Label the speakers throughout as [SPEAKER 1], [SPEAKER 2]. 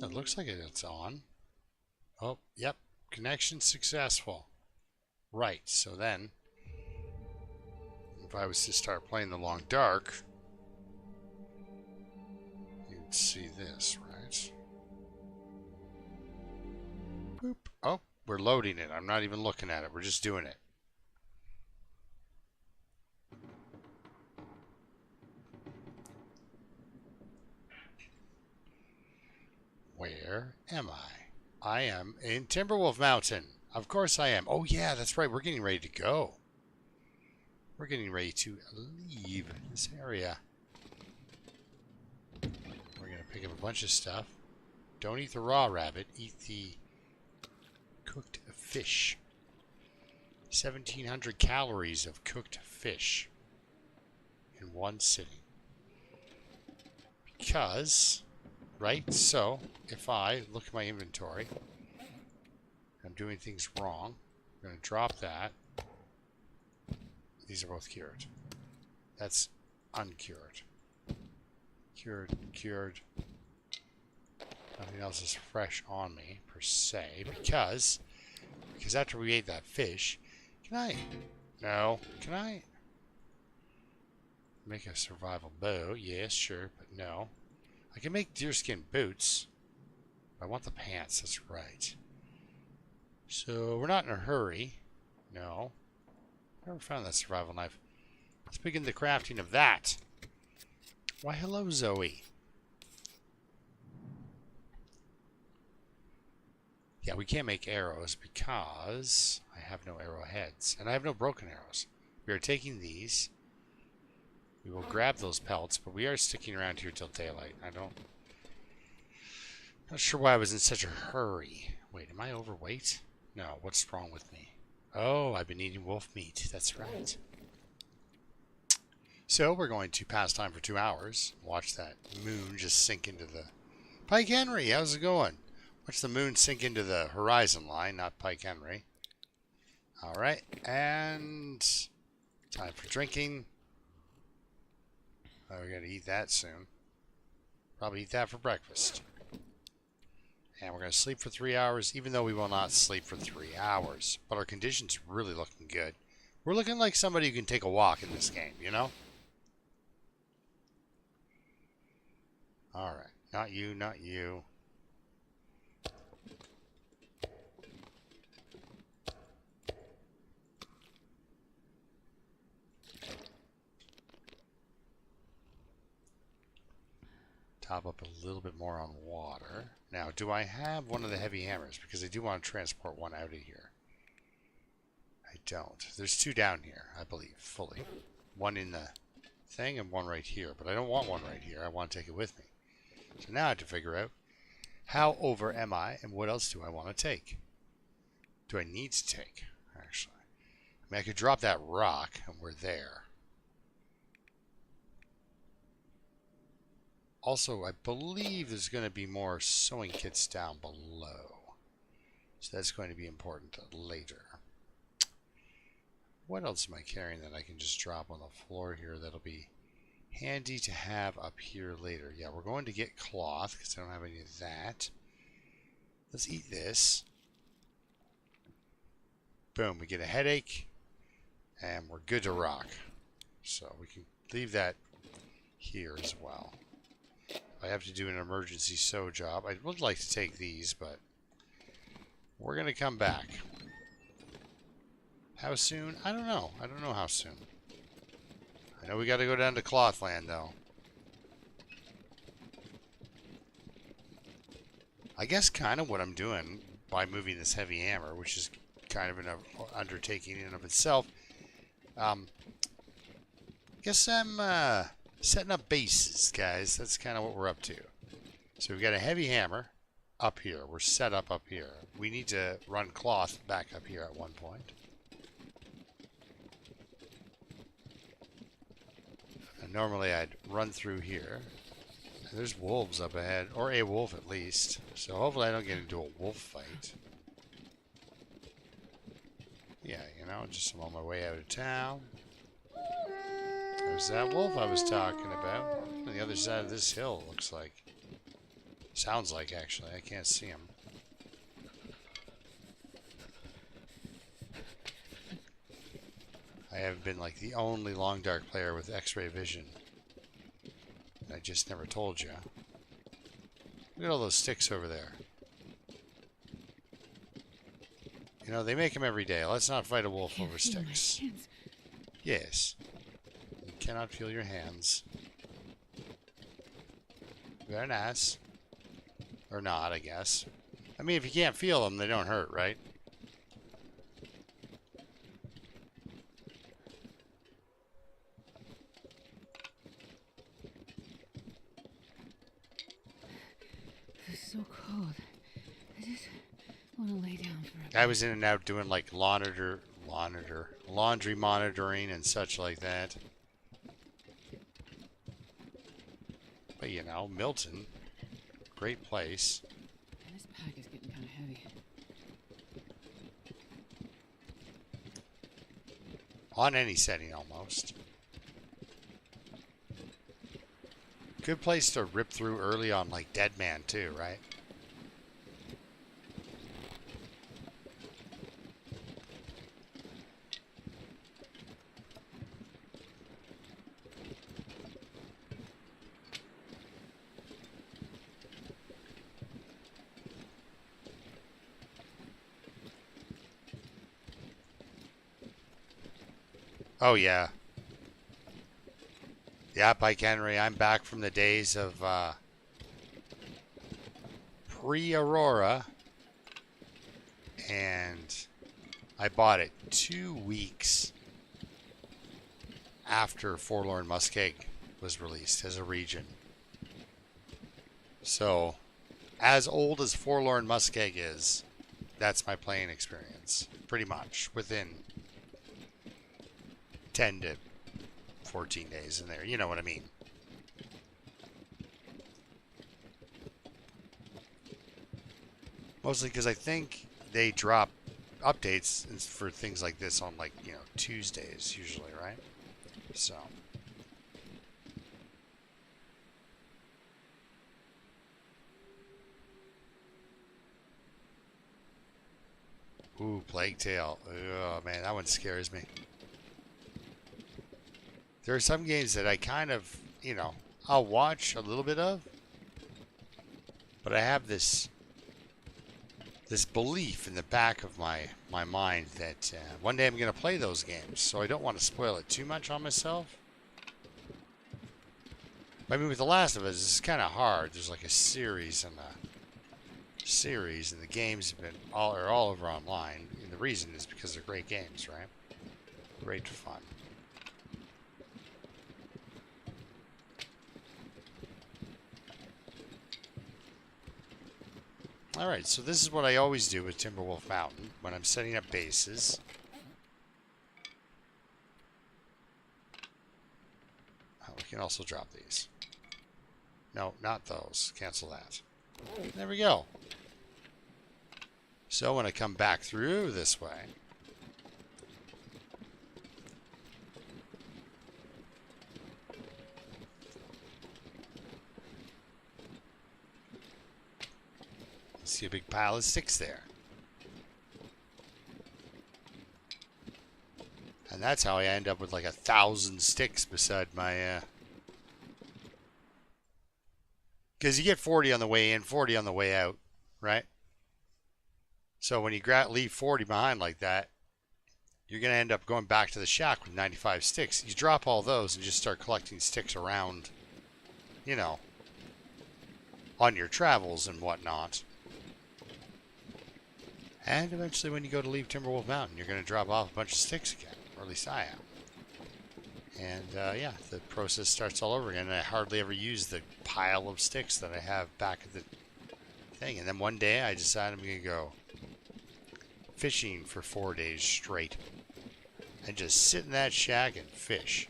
[SPEAKER 1] It looks like it's on. Oh, yep. Connection successful. Right, so then, if I was to start playing the Long Dark, you'd see this, right? Boop. Oh, we're loading it. I'm not even looking at it. We're just doing it. Where am I? I am in Timberwolf Mountain. Of course I am. Oh yeah, that's right. We're getting ready to go. We're getting ready to leave this area. We're going to pick up a bunch of stuff. Don't eat the raw rabbit. Eat the cooked fish. 1,700 calories of cooked fish in one sitting. Because, right? So, if I look at my inventory, I'm doing things wrong. I'm going to drop that. These are both cured. That's uncured. Cured, cured. Nothing else is fresh on me, per se, because after we ate that fish, can I? No. Can I make a survival bow? Yes, sure, but no. I can make deerskin boots. I want the pants, that's right. So, we're not in a hurry. No. Never found that survival knife. Let's begin the crafting of that. Why, hello, Zoe. Yeah, we can't make arrows because I have no arrowheads. And I have no broken arrows. We are taking these. We will grab those pelts, but we are sticking around here till daylight. Not sure why I was in such a hurry. Wait, am I overweight? No, what's wrong with me? Oh, I've been eating wolf meat. That's right. So we're going to pass time for 2 hours. Watch that moon just sink into the... Pike Henry, how's it going? Watch the moon sink into the horizon line, not Pike Henry. Alright, and... time for drinking. Oh, we're going to eat that soon. Probably eat that for breakfast. And we're going to sleep for 3 hours, even though we will not sleep for 3 hours. But our condition's really looking good. We're looking like somebody who can take a walk in this game, you know? Alright. Not you, not you. Top up a little bit more on water. Now, do I have one of the heavy hammers? Because I do want to transport one out of here. I don't. There's 2 down here, I believe, fully. One in the thing and one right here. But I don't want one right here. I want to take it with me. So now I have to figure out how over am I and what else do I want to take? Do I need to take, actually? I mean, I could drop that rock and we're there. Also, I believe there's going to be more sewing kits down below. So that's going to be important later. What else am I carrying that I can just drop on the floor here that'll be handy to have up here later? Yeah, we're going to get cloth because I don't have any of that. Let's eat this. Boom, we get a headache. And we're good to rock. So we can leave that here as well. I have to do an emergency sew job. I would like to take these, but we're going to come back. How soon? I don't know. I don't know how soon. I know we got to go down to Clothland, though. I guess kind of what I'm doing by moving this heavy hammer, which is kind of an undertaking in and of itself. Guess I'm setting up bases, guys. That's kind of what we're up to. So we've got a heavy hammer up here. We're set up here. We need to run cloth back up here at one point. And normally I'd run through here. And there's wolves up ahead, or a wolf at least. So hopefully I don't get into a wolf fight. Yeah, you know, just I'm on my way out of town. There's that wolf I was talking about. On the other side of this hill, it looks like. Sounds like, actually. I can't see him. I have been like the only long dark player with X-ray vision. I just never told you. Look at all those sticks over there. You know, they make them every day. Let's not fight a wolf over sticks. Yes. You cannot feel your hands. Very nice. Or not, I guess. I mean, if you can't feel them, they don't hurt, right?
[SPEAKER 2] It's so cold. I just want to lay down for a bit.
[SPEAKER 1] I was in and out doing like laundry monitoring and such like that. But you know, Milton, great place.
[SPEAKER 2] Man, this pack is getting kind of heavy.
[SPEAKER 1] On any setting, almost. Good place to rip through early on like Dead Man too, right? Oh yeah. Yeah, Pike Henry, I'm back from the days of pre-Aurora, and I bought it 2 weeks after Forlorn Muskeg was released as a region. So, as old as Forlorn Muskeg is, that's my playing experience, pretty much, within 10 to 14 days in there. You know what I mean. Mostly because I think they drop updates for things like this on, like, you know, Tuesdays usually, right? So. Ooh, Plague Tale. Oh, man, that one scares me. There are some games that I kind of, you know, I'll watch a little bit of, but I have this belief in the back of my mind that one day I'm going to play those games, so I don't want to spoil it too much on myself. I mean, with The Last of Us, it's kind of hard. There's like a series, and the games have been all over online, and the reason is because they're great games, right? Great fun. Alright, so this is what I always do with Timberwolf Mountain when I'm setting up bases. Oh, we can also drop these. No, not those. Cancel that. There we go. So when I come back through this way, see a big pile of sticks there. And that's how I end up with like 1,000 sticks beside my... Because you get 40 on the way in, 40 on the way out, right? So when you leave 40 behind like that, you're going to end up going back to the shack with 95 sticks. You drop all those and just start collecting sticks around, you know, on your travels and whatnot. And eventually when you go to leave Timberwolf Mountain, you're going to drop off a bunch of sticks again. Or at least I am. And yeah, the process starts all over again. And I hardly ever use the pile of sticks that I have back at the thing. And then one day I decide I'm going to go fishing for 4 days straight. And just sit in that shack and fish.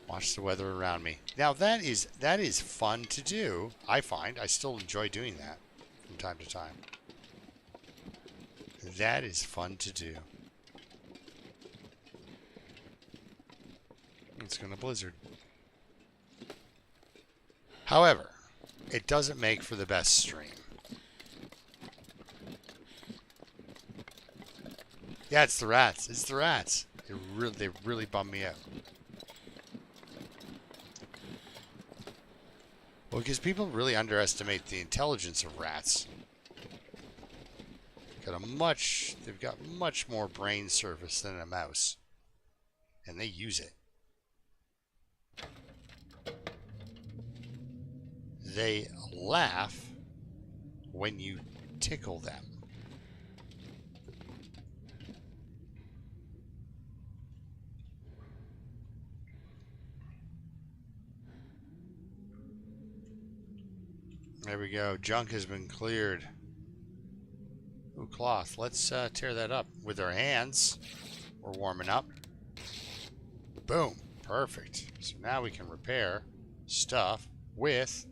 [SPEAKER 1] Watch the weather around me. Now that is fun to do. I find I still enjoy doing that from time to time. That is fun to do. It's gonna blizzard. However, it doesn't make for the best stream. Yeah, it's the rats. It's the rats. They really bum me out. Well, because people really underestimate the intelligence of rats. They've got much more brain surface than a mouse. And they use it. They laugh when you tickle them. There we go. Junk has been cleared. Ooh, cloth. Let's tear that up with our hands. We're warming up. Boom. Perfect. So now we can repair stuff with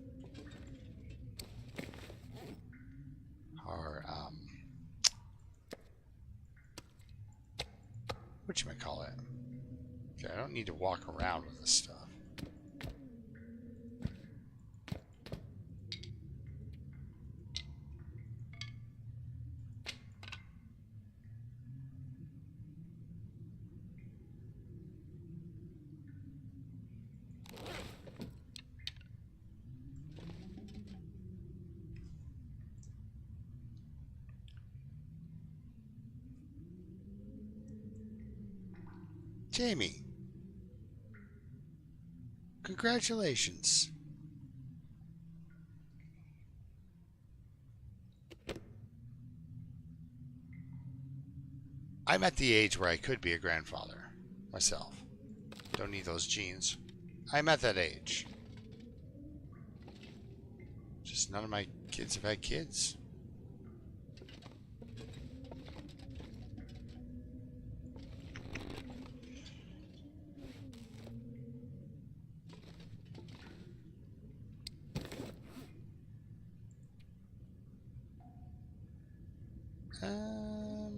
[SPEAKER 1] our, whatchamacallit? Okay, I don't need to walk around with this stuff. Jamie, congratulations. I'm at the age where I could be a grandfather myself. Don't need those genes. I'm at that age. Just none of my kids have had kids.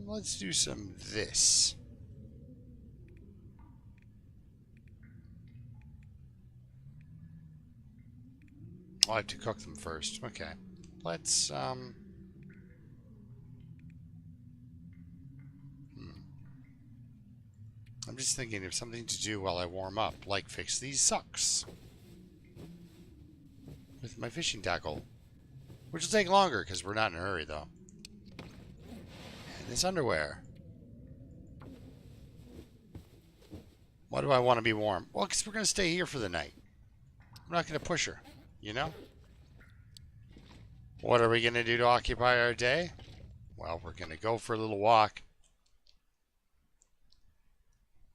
[SPEAKER 1] Let's do some this. I'll have to cook them first. Okay. Let's, I'm just thinking of something to do while I warm up, like fix these socks with my fishing tackle, which will take longer because we're not in a hurry, though. And this underwear. Why do I want to be warm? Well, because we're going to stay here for the night. I'm not going to push her, you know? What are we going to do to occupy our day? Well, we're going to go for a little walk.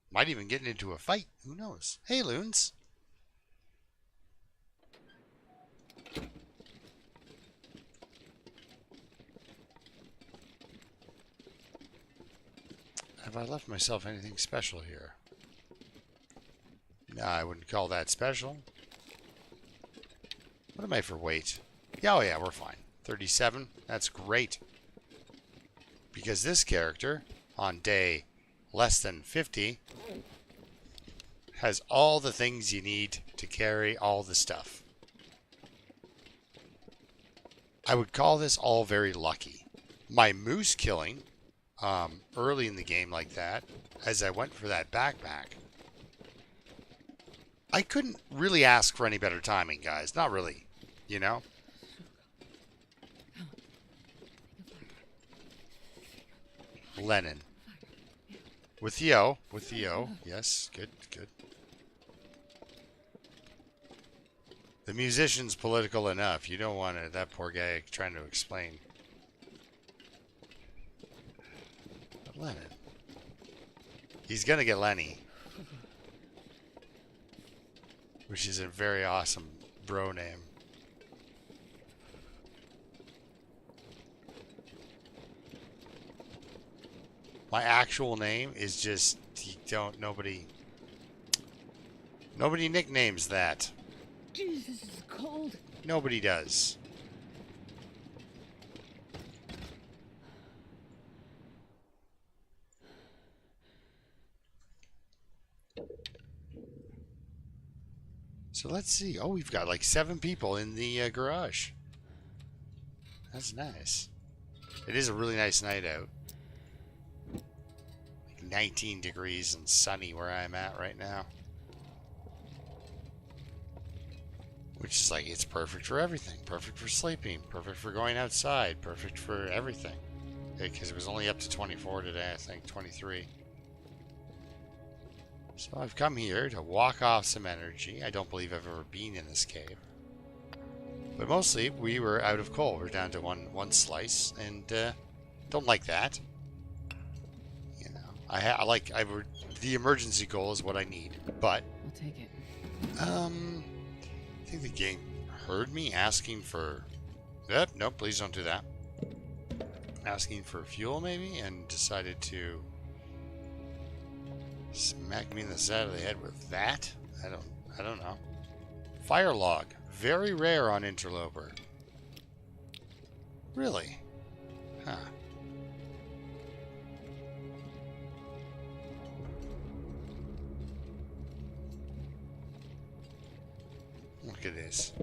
[SPEAKER 1] Might even get into a fight. Who knows? Hey, loons. Have I left myself anything special here? No, I wouldn't call that special. What am I for weight? Yeah, oh yeah, we're fine. 37. That's great. Because this character, on day less than 50, has all the things you need to carry all the stuff. I would call this all very lucky. My moose killing early in the game like that, as I went for that backpack, I couldn't really ask for any better timing, guys. Not really, you know? Lennon. With the O. With the O. Yes, good, good. The musician's political enough. You don't want that poor guy trying to explain. But Lennon. He's going to get Lenny. Which is a very awesome bro name. My actual name is just, nobody nicknames that.
[SPEAKER 2] Jeez, this is cold.
[SPEAKER 1] Nobody does. So let's see. Oh, we've got like 7 people in the garage. That's nice. It is a really nice night out. Like 19 degrees and sunny where I'm at right now. Which is like, it's perfect for everything. Perfect for sleeping. Perfect for going outside. Perfect for everything. Because it was only up to 24 today, I think. 23. So I've come here to walk off some energy. I don't believe I've ever been in this cave. But mostly, we were out of coal. We're down to one slice. And don't like that. You know, the emergency goal is what I need. But
[SPEAKER 2] I'll take it.
[SPEAKER 1] I think the game heard me asking for... Nope, please don't do that. Asking for fuel, maybe, and decided to smack me in the side of the head with that. I don't know. Fire log, very rare on Interloper. Really? Huh. Look at this.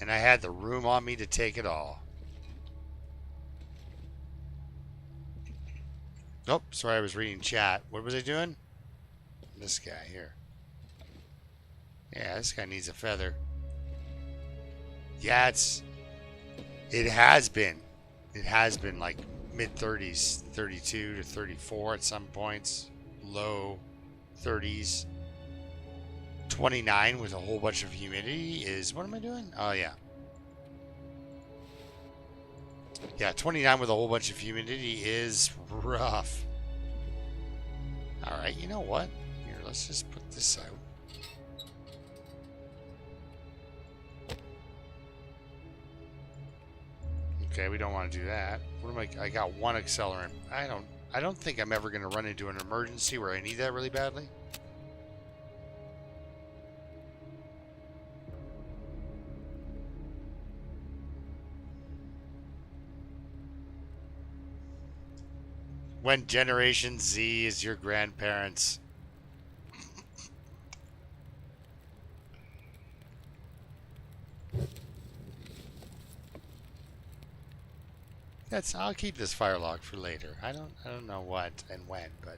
[SPEAKER 1] And I had the room on me to take it all. Nope, sorry, I was reading chat. What was I doing? This guy here. Yeah, this guy needs a feather. Yeah, it has been like mid-30s, 32 to 34 at some points. Low 30s. 29 with a whole bunch of humidity is... What am I doing? Oh, yeah. Yeah, 29 with a whole bunch of humidity is rough. Alright, you know what? Here, let's just put this out. Okay, we don't want to do that. What am I got 1 accelerant. I don't think I'm ever going to run into an emergency where I need that really badly. When Generation Z is your grandparents. I'll keep this fire log for later. I don't know what and when, but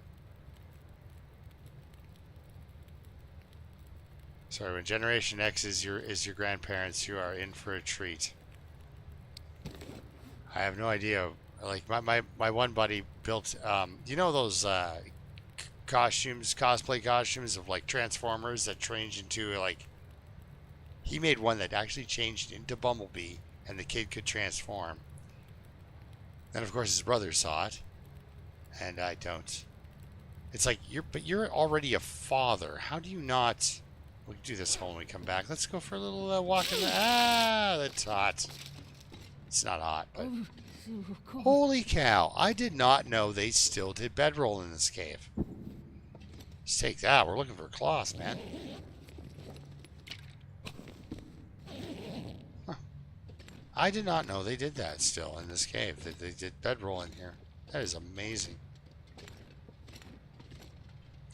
[SPEAKER 1] sorry, when Generation X is your grandparents, you are in for a treat. I have no idea. Like my one buddy built you know those cosplay costumes of like Transformers that changed into like, he made one that actually changed into Bumblebee and the kid could transform. Then of course his brother saw it and I don't. It's like you're already a father. How do you not? We'll do this when we come back. Let's go for a little walk in the... that's hot. It's not hot, but...
[SPEAKER 2] So
[SPEAKER 1] Holy cow. I did not know they still did bedroll in this cave. Let's take that. We're looking for cloth, man. Huh. I did not know they did that still in this cave. That they did bedroll in here. That is amazing.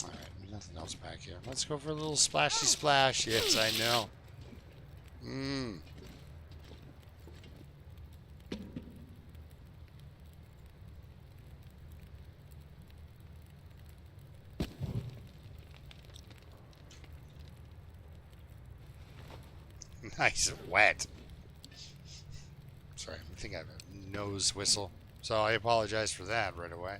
[SPEAKER 1] Alright, nothing else back here. Let's go for a little splashy splash. Yes, I know. Nice and wet. Sorry, I think I have a nose whistle. So I apologize for that right away.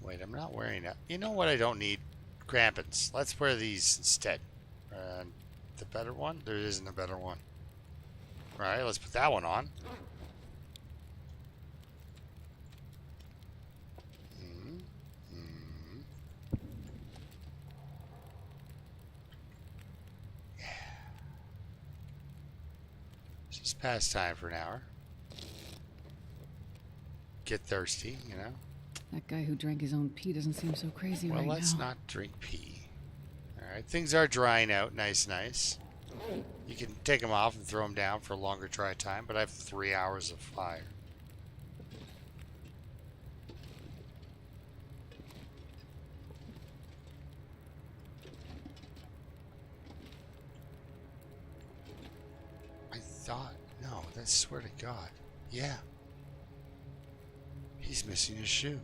[SPEAKER 1] Wait, I'm not wearing that. You know what I don't need? Crampons. Let's wear these instead. The better one? There isn't a better one. Alright, let's put that one on. Just pastime for an hour. Get thirsty, you know.
[SPEAKER 2] that guy who drank his own pee doesn't seem so crazy right now.
[SPEAKER 1] Well, let's not drink pee. Alright, things are drying out. Nice. You can take them off and throw them down for a longer dry time, but I have 3 hours of fire. thought. No, that's swear to God. Yeah. He's missing a shoe.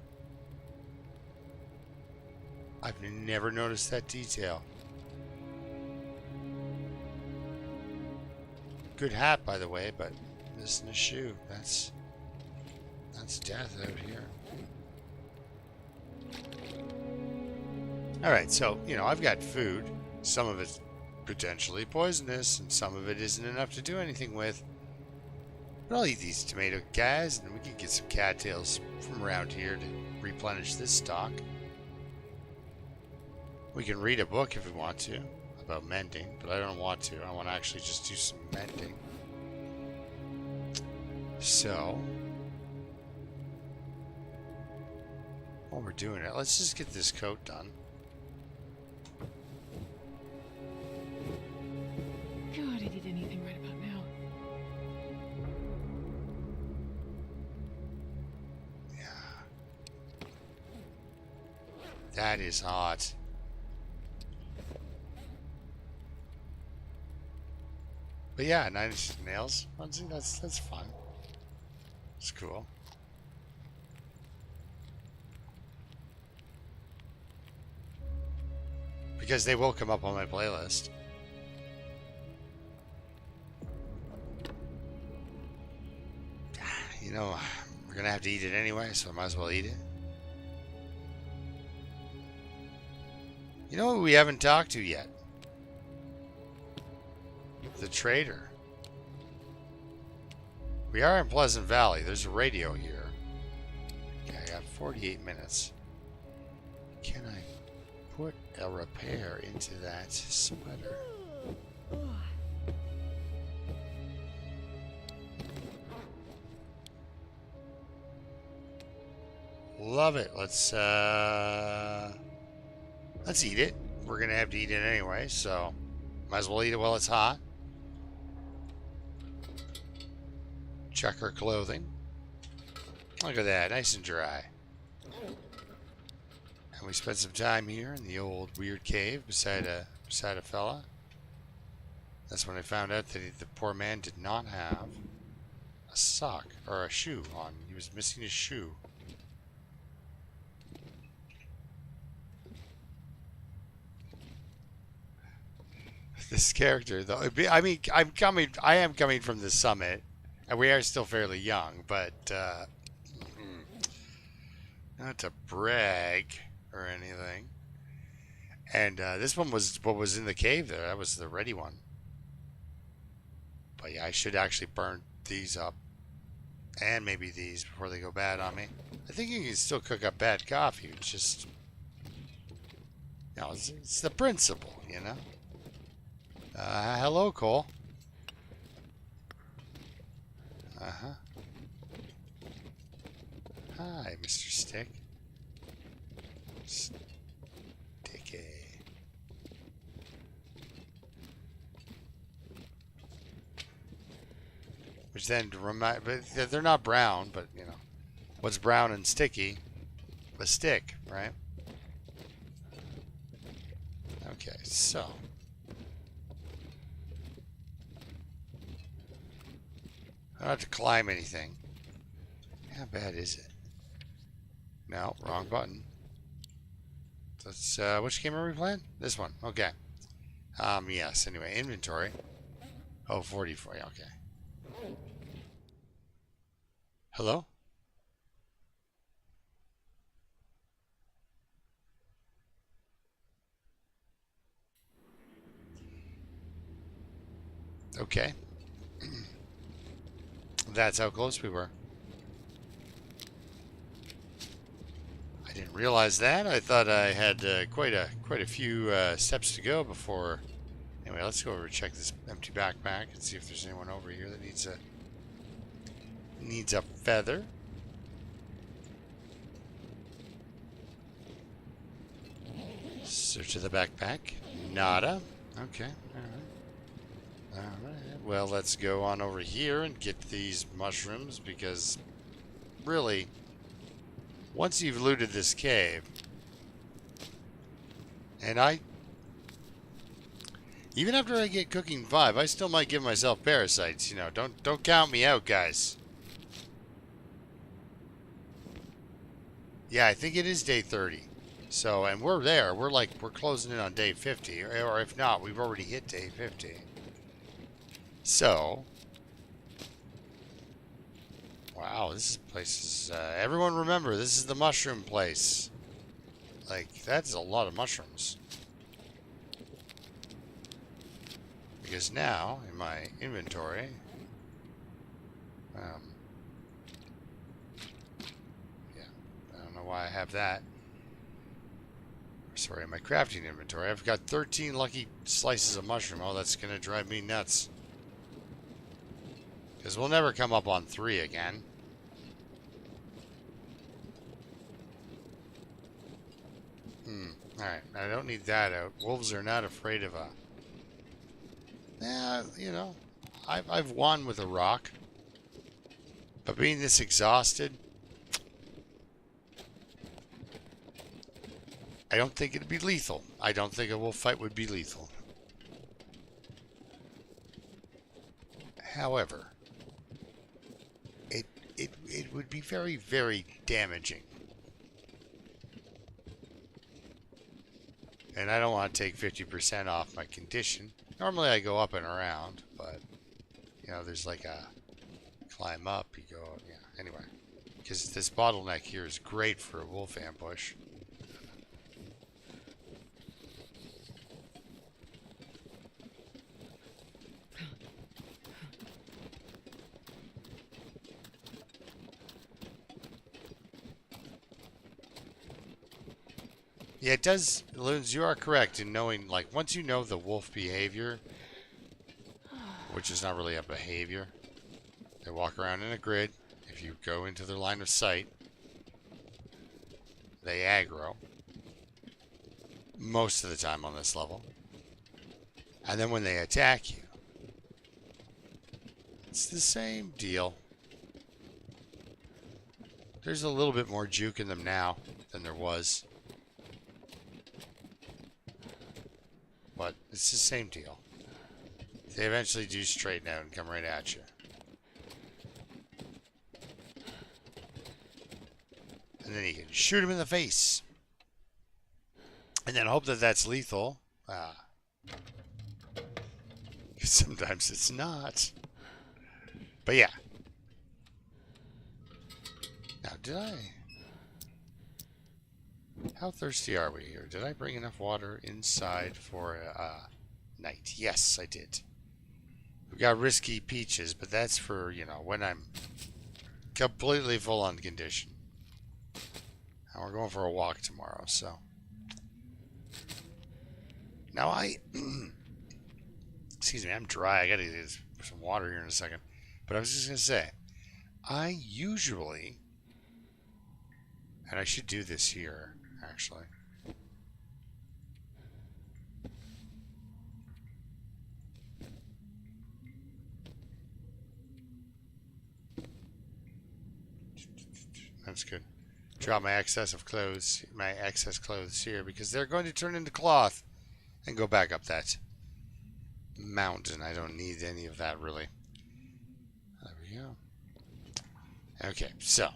[SPEAKER 1] I've never noticed that detail. Good hat, by the way, but missing a shoe. That's death out here. Alright, so, you know, I've got food. Some of it's potentially poisonous, and some of it isn't enough to do anything with. But I'll eat these tomato guys, and we can get some cattails from around here to replenish this stock. We can read a book if we want to about mending, but I don't want to. I want to actually just do some mending. So, while we're doing it, let's just get this coat done.
[SPEAKER 2] God, I did anything right about now.
[SPEAKER 1] Yeah. That is hot. But yeah, 9-inch nails. Honestly, that's fun. It's cool. Because they will come up on my playlist. You know, we're gonna have to eat it anyway, so I might as well eat it. You know what we haven't talked to yet? The trader. We are in Pleasant Valley. There's a radio here. Okay, I got 48 minutes. Can I put a repair into that sweater? Love it. Let's eat it. We're gonna have to eat it anyway, so might as well eat it while it's hot. Check our clothing. Look at that, nice and dry. And we spent some time here in the old weird cave beside a fella. That's when I found out that the poor man did not have a sock or a shoe on. He was missing his shoe. This character, though, I mean, I am coming from the summit, and we are still fairly young, but not to brag or anything. And this one was what was in the cave there. That was the ready one. But yeah, I should actually burn these up, and maybe these before they go bad on me. I think you can still cook up bad coffee. It's just, you know, it's the principle, you know. Hello, Cole. Uh-huh. Hi, Mr. Stick. Sticky. Which then remind, but they're not brown, but you know, what's brown and sticky? The stick, right? Okay, so. I don't have to climb anything. How bad is it? No, wrong button. Let's, which game are we playing? This one. Okay. Yes. Anyway, inventory. Oh, 44. Okay. Hello? Okay. That's how close we were. I didn't realize that. I thought I had quite a few steps to go before. Anyway, let's go over and check this empty backpack and see if there's anyone over here that needs a feather. Search of the backpack. Nada. Okay. All right. All right. Well, let's go on over here and get these mushrooms because, really, once you've looted this cave, and Even after I get cooking 5, I still might give myself parasites. You know, don't count me out, guys. Yeah, I think it is day 30. So, and we're there. We're closing in on day 50. Or if not, we've already hit day 50. So, wow, this place is, everyone remember, this is the mushroom place. Like, that's a lot of mushrooms. Because now, in my inventory, yeah, I don't know why I have that. Sorry, in my crafting inventory, I've got 13 lucky slices of mushroom. Oh, that's going to drive me nuts. Because we'll never come up on 3 again. Alright, I don't need that out. Wolves are not afraid of a... Yeah, you know, I've won with a rock. But being this exhausted, I don't think it'd be lethal. I don't think a wolf fight would be lethal. However, it would be very, very damaging. And I don't want to take 50% off my condition. Normally I go up and around, but, you know, there's like a climb up, you go, yeah, anyway. Because this bottleneck here is great for a wolf ambush. Yeah, it does, Loons, you are correct in knowing, like, once you know the wolf behavior, which is not really a behavior, they walk around in a grid. If you go into their line of sight, they aggro. Most of the time on this level. And then when they attack you, it's the same deal. There's a little bit more juke in them now than there was. But it's the same deal. They eventually do straighten out and come right at you. And then you can shoot him in the face. And then hope that that's lethal. Sometimes it's not. But yeah. Now, did I... How thirsty are we here? Did I bring enough water inside for night? Yes, I did. We got risky peaches, but that's for, you know, when I'm completely full on condition. And we're going for a walk tomorrow, so. Now excuse me, I'm dry. I gotta get some water here in a second. But I was just gonna say, I usually, and I should do this here, actually. That's good. Drop my excess clothes here because they're going to turn into cloth and go back up that mountain. I don't need any of that really. There we go. Okay, so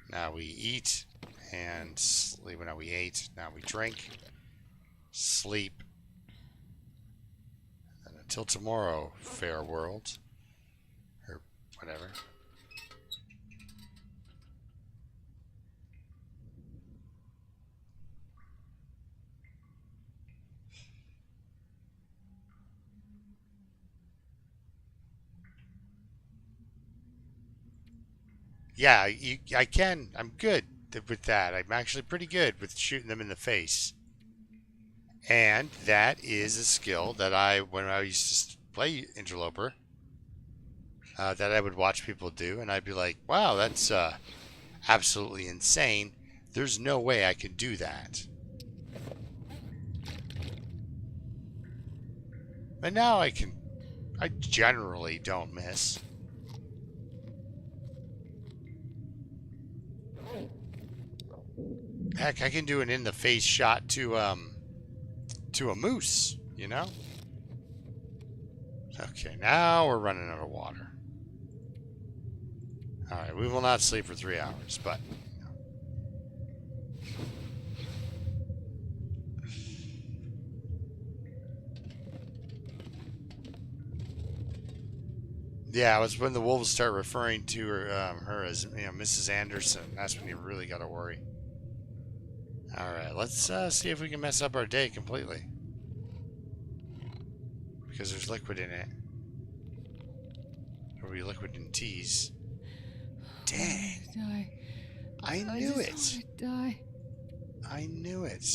[SPEAKER 1] now we eat and sleep. Now we ate. Now we drink, sleep, and until tomorrow, fair world, or whatever. Yeah, I can. I'm good with that. I'm actually pretty good with shooting them in the face. And that is a skill that when I used to play Interloper, that I would watch people do, and I'd be like, wow, that's absolutely insane. There's no way I could do that. But now I generally don't miss. Heck, I can do an in-the-face shot to a moose, you know? Okay, now we're running out of water. Alright, we will not sleep for 3 hours, but... Yeah, it was when the wolves start referring to her as, Mrs. Anderson. That's when you really got to worry. Alright, let's see if we can mess up our day completely. Because there's liquid in it. There'll be liquid in teas. Dang. I knew it.
[SPEAKER 2] just want to die.
[SPEAKER 1] I knew it.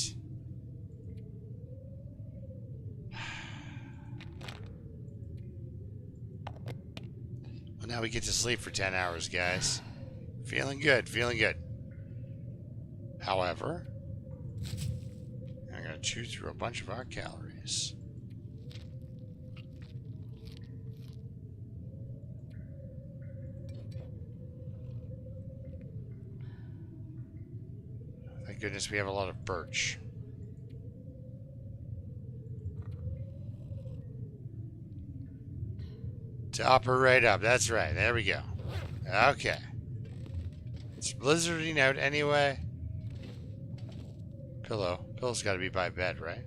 [SPEAKER 1] Well, now we get to sleep for 10 hours, guys. Feeling good, feeling good. However, I'm going to chew through a bunch of our calories. Thank goodness we have a lot of birch. Top her right up. That's right. There we go. Okay. It's blizzarding out anyway. Pillow. Pillow's got to be by bed, right?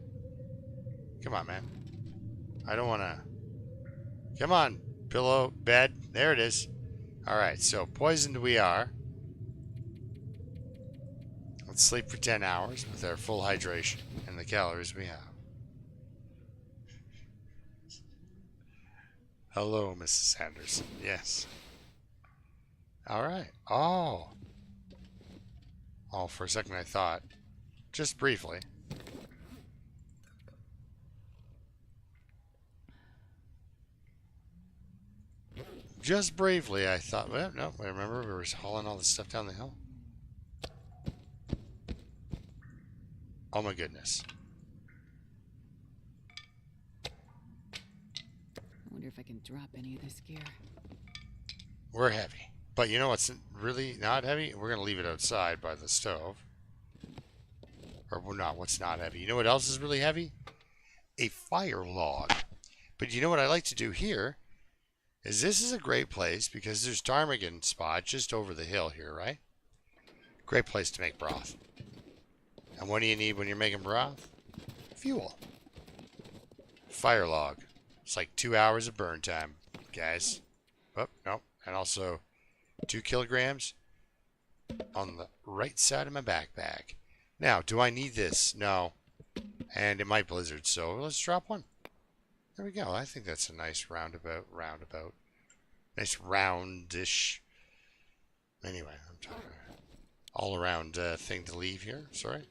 [SPEAKER 1] Come on, man. I don't want to... Come on. Pillow, bed. There it is. Alright, so poisoned we are. Let's sleep for 10 hours with our full hydration and the calories we have. Hello, Mrs. Anderson. Yes. Alright. Oh. Oh, for a second I thought. Just briefly. Just briefly I thought, well, no, I remember we were hauling all this stuff down the hill. Oh my goodness.
[SPEAKER 2] I wonder if I can drop any of this gear.
[SPEAKER 1] We're heavy. But you know what's really not heavy? We're going to leave it outside by the stove. Or we're not. What's not heavy? You know what else is really heavy? A fire log. But you know what I like to do here? Is this is a great place because there's ptarmigan spot just over the hill here, right? Great place to make broth. And what do you need when you're making broth? Fuel. Fire log. It's like 2 hours of burn time, guys. Oh, no. And also 2 kilograms on the right side of my backpack. Now, do I need this? No. And it might blizzard, so let's drop one. There we go. I think that's a nice roundabout. Nice roundish. Anyway, I'm talking all around thing to leave here. Sorry.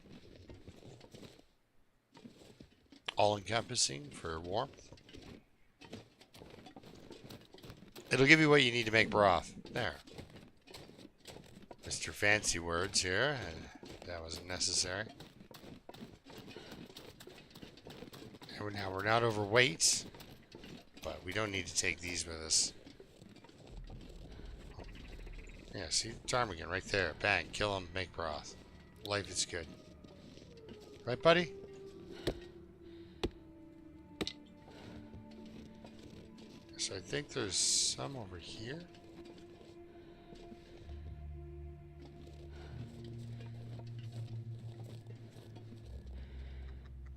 [SPEAKER 1] All encompassing for warmth. It'll give you what you need to make broth. There. Mr. Fancy Words here, and that wasn't necessary. And now we're not overweight, but we don't need to take these with us. Yeah, see, ptarmigan right there. Bang, kill him, make broth. Life is good. Right, buddy? So I think there's some over here.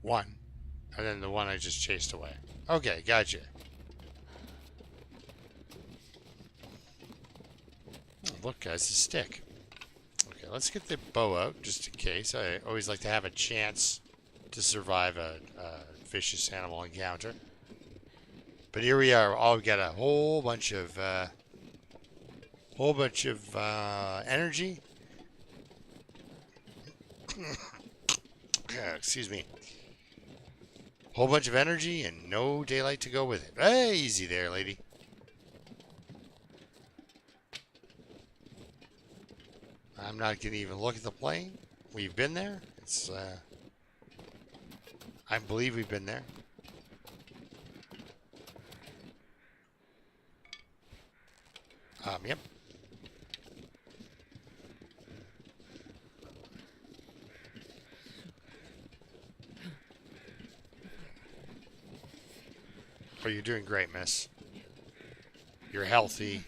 [SPEAKER 1] One. And then the one I just chased away. Okay, gotcha. Oh, look, guys, a stick. Okay, let's get the bow out, just in case. I always like to have a chance to survive a vicious animal encounter. But here we are. Oh, we got a whole bunch of energy. Excuse me. Whole bunch of energy and no daylight to go with it. Hey, easy there, lady. I'm not going to even look at the plane. We've been there. It's, I believe we've been there. Yep. Oh, you're doing great, miss. You're healthy.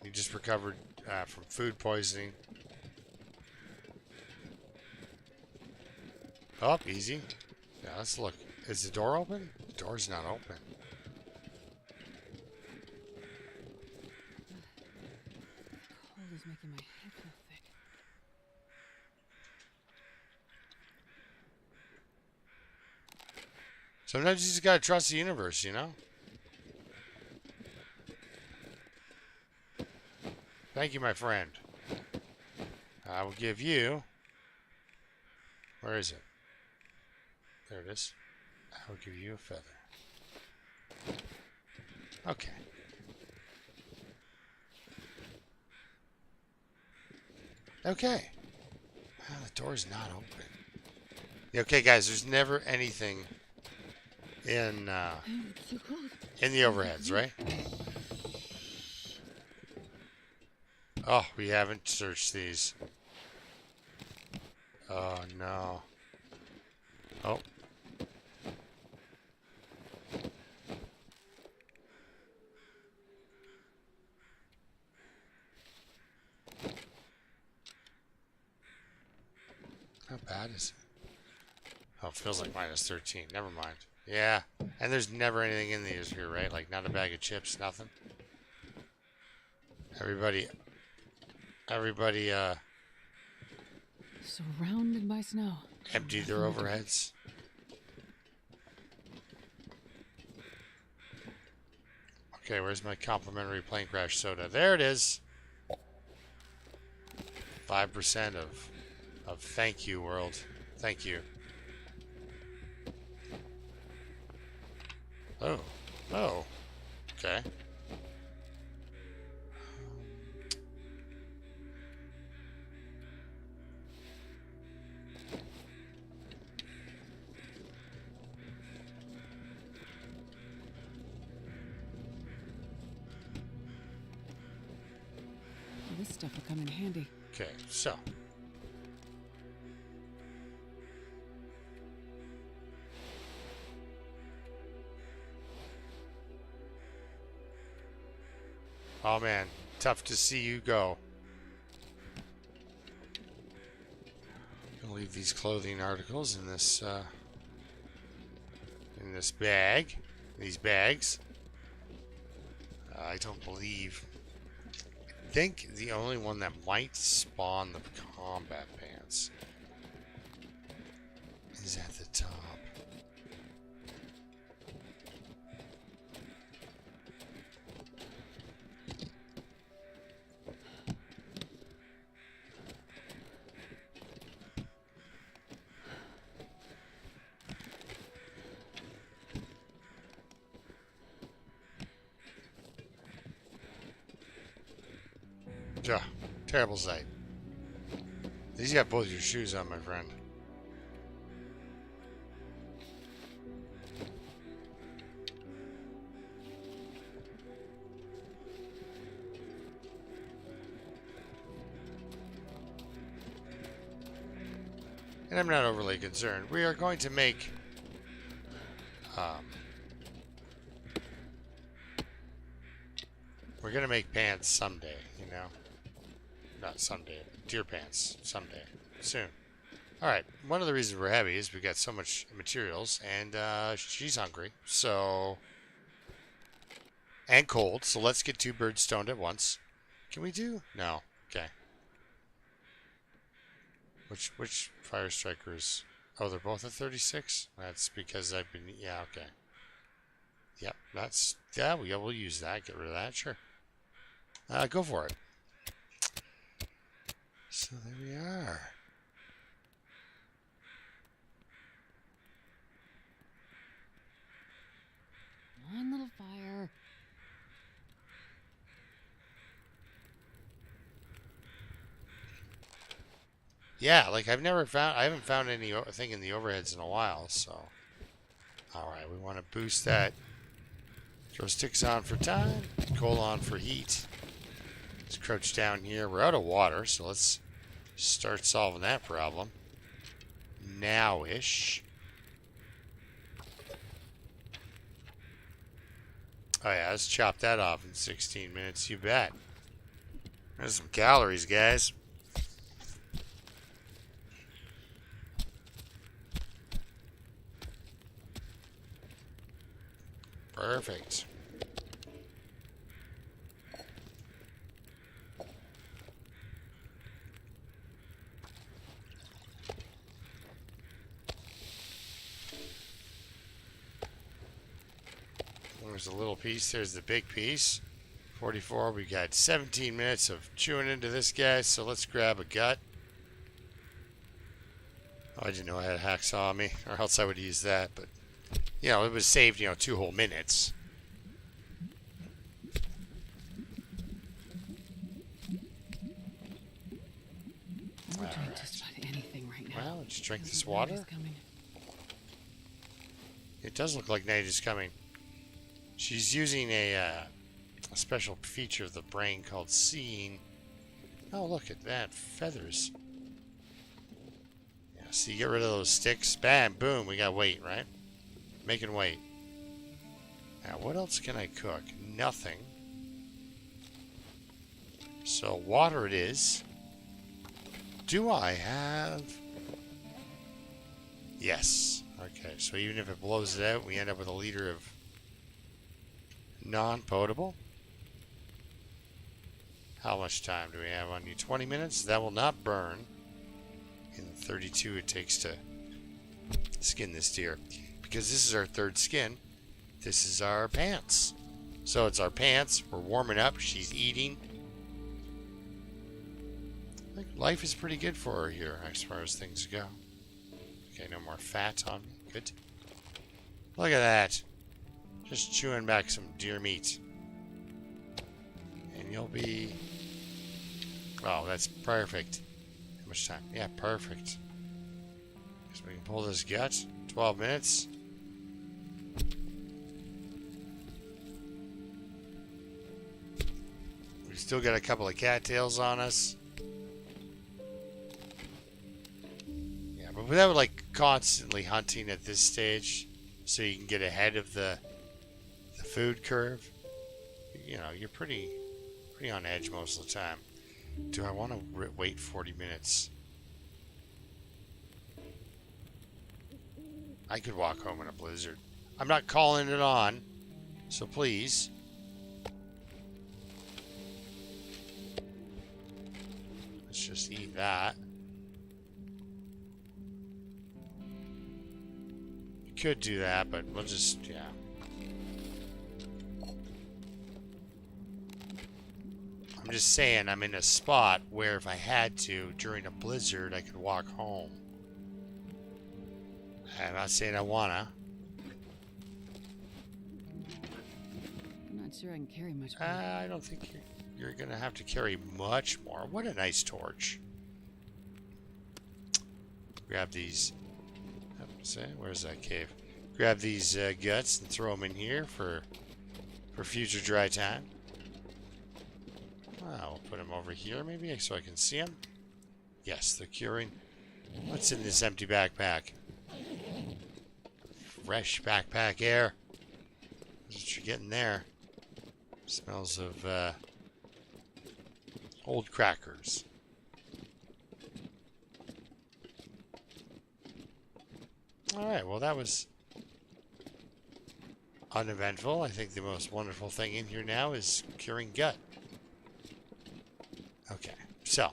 [SPEAKER 1] You just recovered from food poisoning. Oh, easy. Yeah, let's look. Is the door open? The door's not open.
[SPEAKER 2] Cold is making my head feel thick.
[SPEAKER 1] Sometimes you just gotta trust the universe, you know? Thank you, my friend. I will give you... Where is it? There it is. I will give you a feather. Okay. Okay. Well, the door's not open. Yeah, okay, guys, there's never anything in
[SPEAKER 2] It's so cold.
[SPEAKER 1] in the overheads, right? Oh, we haven't searched these. Oh, no. Oh. How bad is it? Oh, it feels like minus 13. Never mind. Yeah. And there's never anything in these here, right? Like, not a bag of chips, nothing. Everybody,
[SPEAKER 2] Surrounded by snow.
[SPEAKER 1] emptied their overheads. Okay, where's my complimentary plane crash soda? There it is. 5% of thank you, world. Thank you. Oh. Oh. Okay.
[SPEAKER 2] Well, this stuff will come in handy.
[SPEAKER 1] Okay, so. Oh man, tough to see you go. I'll leave these clothing articles in this bag. These bags. I don't believe. I think the only one that might spawn the combat pants is at the top. Yeah, terrible sight. At least you got both your shoes on, my friend. And I'm not overly concerned. We are going to make we're gonna make pants someday, you know. Not someday. Deer pants someday. Soon. Alright, one of the reasons we're heavy is we got so much materials, and she's hungry, so... And cold, so let's get 2 birds stoned at once. Can we do? No. Okay. Which fire strikers? Oh, they're both at 36? That's because I've been... Yeah, okay. Yep, that's... Yeah, we'll use that. Get rid of that, sure. Go for it. So there we are.
[SPEAKER 2] Come on, little fire.
[SPEAKER 1] Yeah, like I haven't found anything in the overheads in a while, so. Alright, we want to boost that. Throw sticks on for time, coal on for heat. Let's crouch down here. We're out of water, so let's start solving that problem. Now-ish. Oh yeah, let's chop that off in 16 minutes. You bet. There's some calories, guys. Perfect. There's a little piece. There's the big piece. 44. We got 17 minutes of chewing into this guy, so let's grab a gut. Oh, I didn't know I had a hacksaw on me, or else I would use that, but, you know, it was saved, 2 whole minutes.
[SPEAKER 2] We're doing just about anything right now.
[SPEAKER 1] Well, just drink this water. It does look like night is coming. She's using a special feature of the brain called seeing. Oh, look at that. Feathers. Yeah, so you get rid of those sticks. Bam, boom. We got weight, right? Making weight. Now, what else can I cook? Nothing. So, water it is. Do I have... Yes. Okay, so even if it blows it out, we end up with a liter of non-potable. How much time do we have on you? 20 minutes? That will not burn in the 32 it takes to skin this deer. Because this is our third skin. This is our pants. So it's our pants. We're warming up. She's eating. I think life is pretty good for her here as far as things go. Okay, no more fat on me. Good. Look at that. Just chewing back some deer meat. And you'll be... Oh, that's perfect. How much time? Yeah, perfect. So we can pull this gut. 12 minutes. We've still got a couple of cattails on us. Yeah, but without like constantly hunting at this stage, so you can get ahead of the food curve, you're pretty on edge most of the time. Do I want to wait 40 minutes? I could walk home in a blizzard. I'm not calling it on, so please. Let's just eat that. You could do that, but we'll just, yeah. I'm just saying I'm in a spot where if I had to, during a blizzard, I could walk home. I'm not saying I wanna.
[SPEAKER 2] I'm not sure I can carry much more.
[SPEAKER 1] I don't think you're gonna have to carry much more. What a nice torch. Grab these. Where's that cave? Grab these guts and throw them in here for future dry time. I'll put them over here maybe so I can see them. Yes, they're curing. What's in this empty backpack? Fresh backpack air. That's what you're getting there. Smells of old crackers. Alright, well that was uneventful. I think the most wonderful thing in here now is curing gut. Okay, so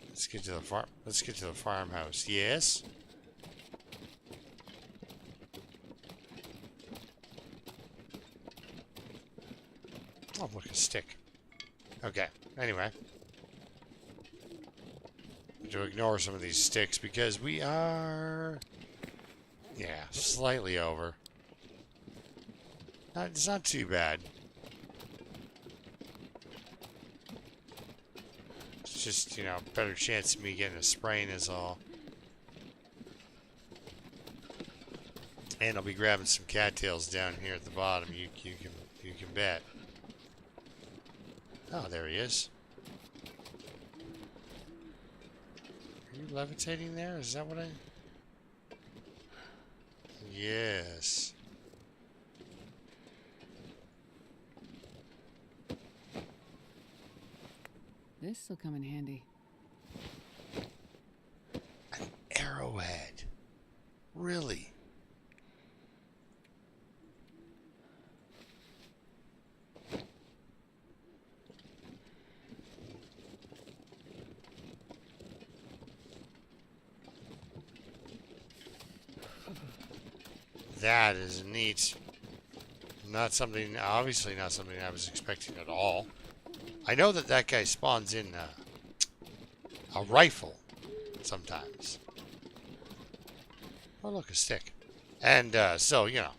[SPEAKER 1] let's get to the farm. Let's get to the farmhouse. Yes. Oh, look, a stick. Okay. Anyway, to ignore some of these sticks because we are, yeah, slightly over. It's not too bad. Just, better chance of me getting a sprain is all. And I'll be grabbing some cattails down here at the bottom. You can bet. Oh, there he is. Are you levitating there? Is that what I... Yes.
[SPEAKER 2] This'll come in handy.
[SPEAKER 1] An arrowhead. Really? That is neat. Not something, obviously not something I was expecting at all. I know that that guy spawns in a rifle sometimes. Oh, look, a stick. And so, you know.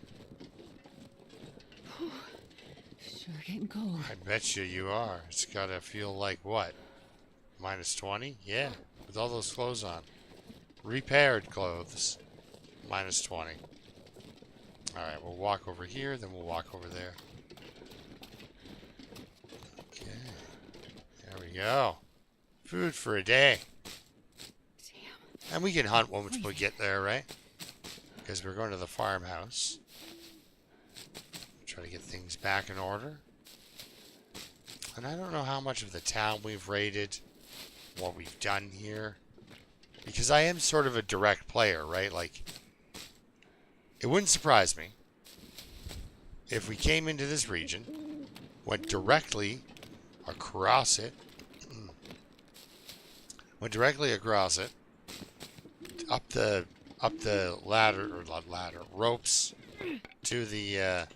[SPEAKER 2] Sure getting cold.
[SPEAKER 1] I bet you are. It's gotta feel like what? Minus 20? Yeah, with all those clothes on. Repaired clothes. Minus 20. Alright, we'll walk over here, then we'll walk over there. Okay. There we go. Food for a day.
[SPEAKER 2] Damn.
[SPEAKER 1] And we can hunt once we get there, right? Because we're going to the farmhouse. Try to get things back in order. And I don't know how much of the town we've raided, what we've done here. Because I am sort of a direct player, right? Like, it wouldn't surprise me if we came into this region, went directly across it, up the ladder, or not ladder, ropes to the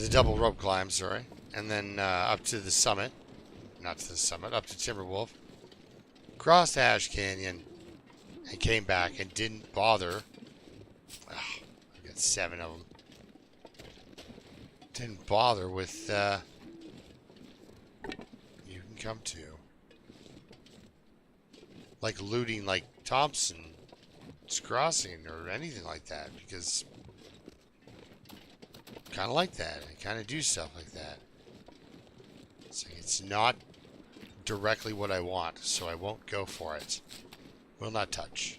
[SPEAKER 1] double rope climb, sorry, and then up to the summit, not to the summit, up to Timberwolf, crossed Ash Canyon, and came back and didn't bother. Oh, I got 7 of them. Didn't bother with you can come to. Like looting like Thompson's Crossing or anything like that, because kind of like that. I kind of do stuff like that. So it's not directly what I want, so I won't go for it. Will not touch.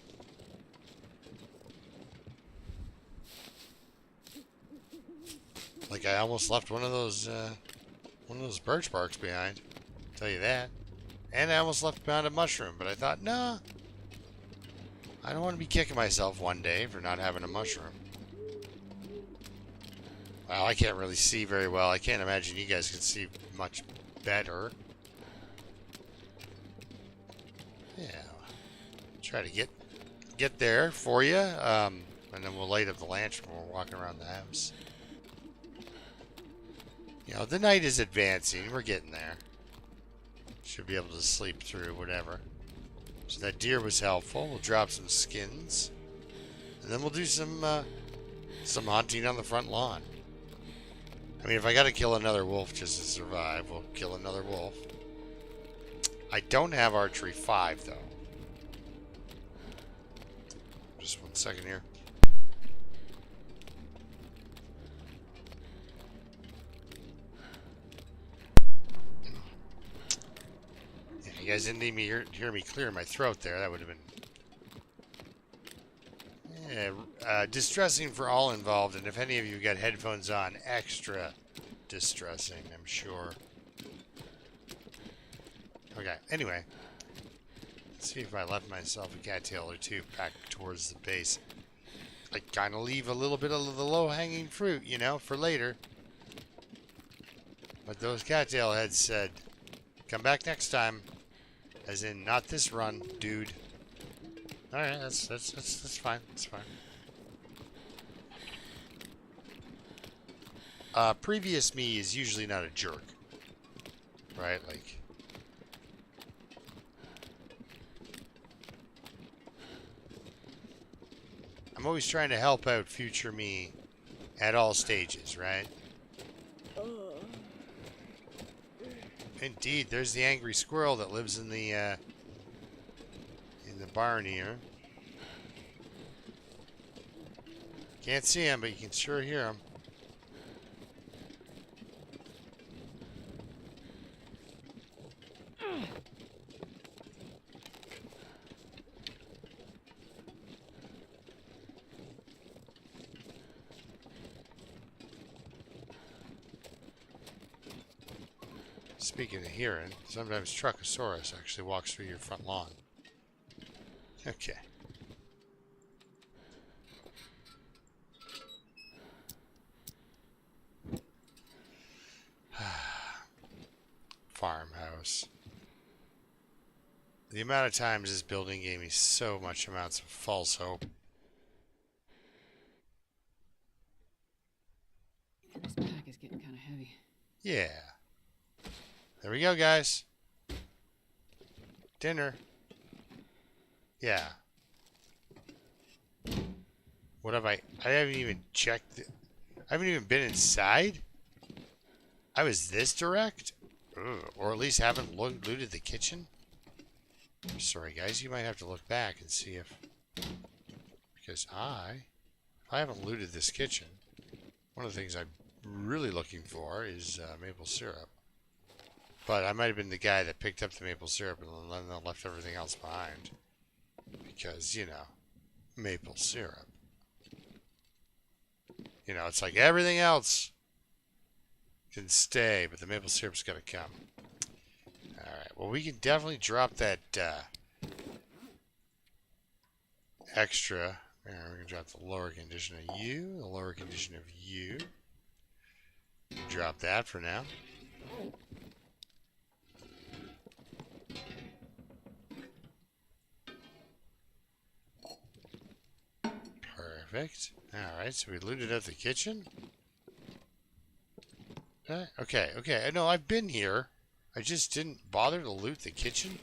[SPEAKER 1] Like I almost left one of those birch barks behind. Tell you that. And I almost left behind a mushroom, but I thought, nah. I don't want to be kicking myself one day for not having a mushroom. Well, I can't really see very well. I can't imagine you guys can see much better. Yeah. Try to get there for you. And then we'll light up the lantern when we're walking around the house. You know, the night is advancing. We're getting there. Should be able to sleep through whatever. So that deer was helpful. We'll drop some skins. And then we'll do some hunting on the front lawn. I mean, if I gotta kill another wolf just to survive, we'll kill another wolf. I don't have archery 5, though. Just 1 second here. Yeah, you guys didn't need me hear me clear my throat there. That would have been distressing for all involved. And if any of you got headphones on, extra distressing, I'm sure. Okay, anyway. Let's see if I left myself a cattail or 2 back towards the base. I kind of leave a little bit of the low-hanging fruit, you know, for later. But those cattail heads said, come back next time. As in, not this run, dude. Alright, that's fine. That's fine. Previous me is usually not a jerk. Right? Like... I'm always trying to help out future me at all stages, right? Indeed, there's the angry squirrel that lives in the barn here. Can't see him, but you can sure hear him. Speaking of hearing, sometimes Truckosaurus actually walks through your front lawn. Okay. Farmhouse. The amount of times this building gave me so much amounts of false hope.
[SPEAKER 2] This pack is getting kind of heavy.
[SPEAKER 1] Yeah. There we go, guys. Dinner. Yeah. What have I haven't even checked. I haven't even been inside. I was this direct? Ugh. Or at least haven't looted the kitchen? Sorry, guys. You might have to look back and see if... Because if I haven't looted this kitchen, one of the things I'm really looking for is maple syrup. But I might have been the guy that picked up the maple syrup and then left everything else behind. Because, you know, maple syrup. You know, it's like everything else can stay, but the maple syrup's got to come. Alright, well, we can definitely drop that extra. We're going to drop the lower condition of you, the lower condition of you. Drop that for now. Perfect. Alright, so we looted up the kitchen. Okay. No, I've been here. I just didn't bother to loot the kitchen.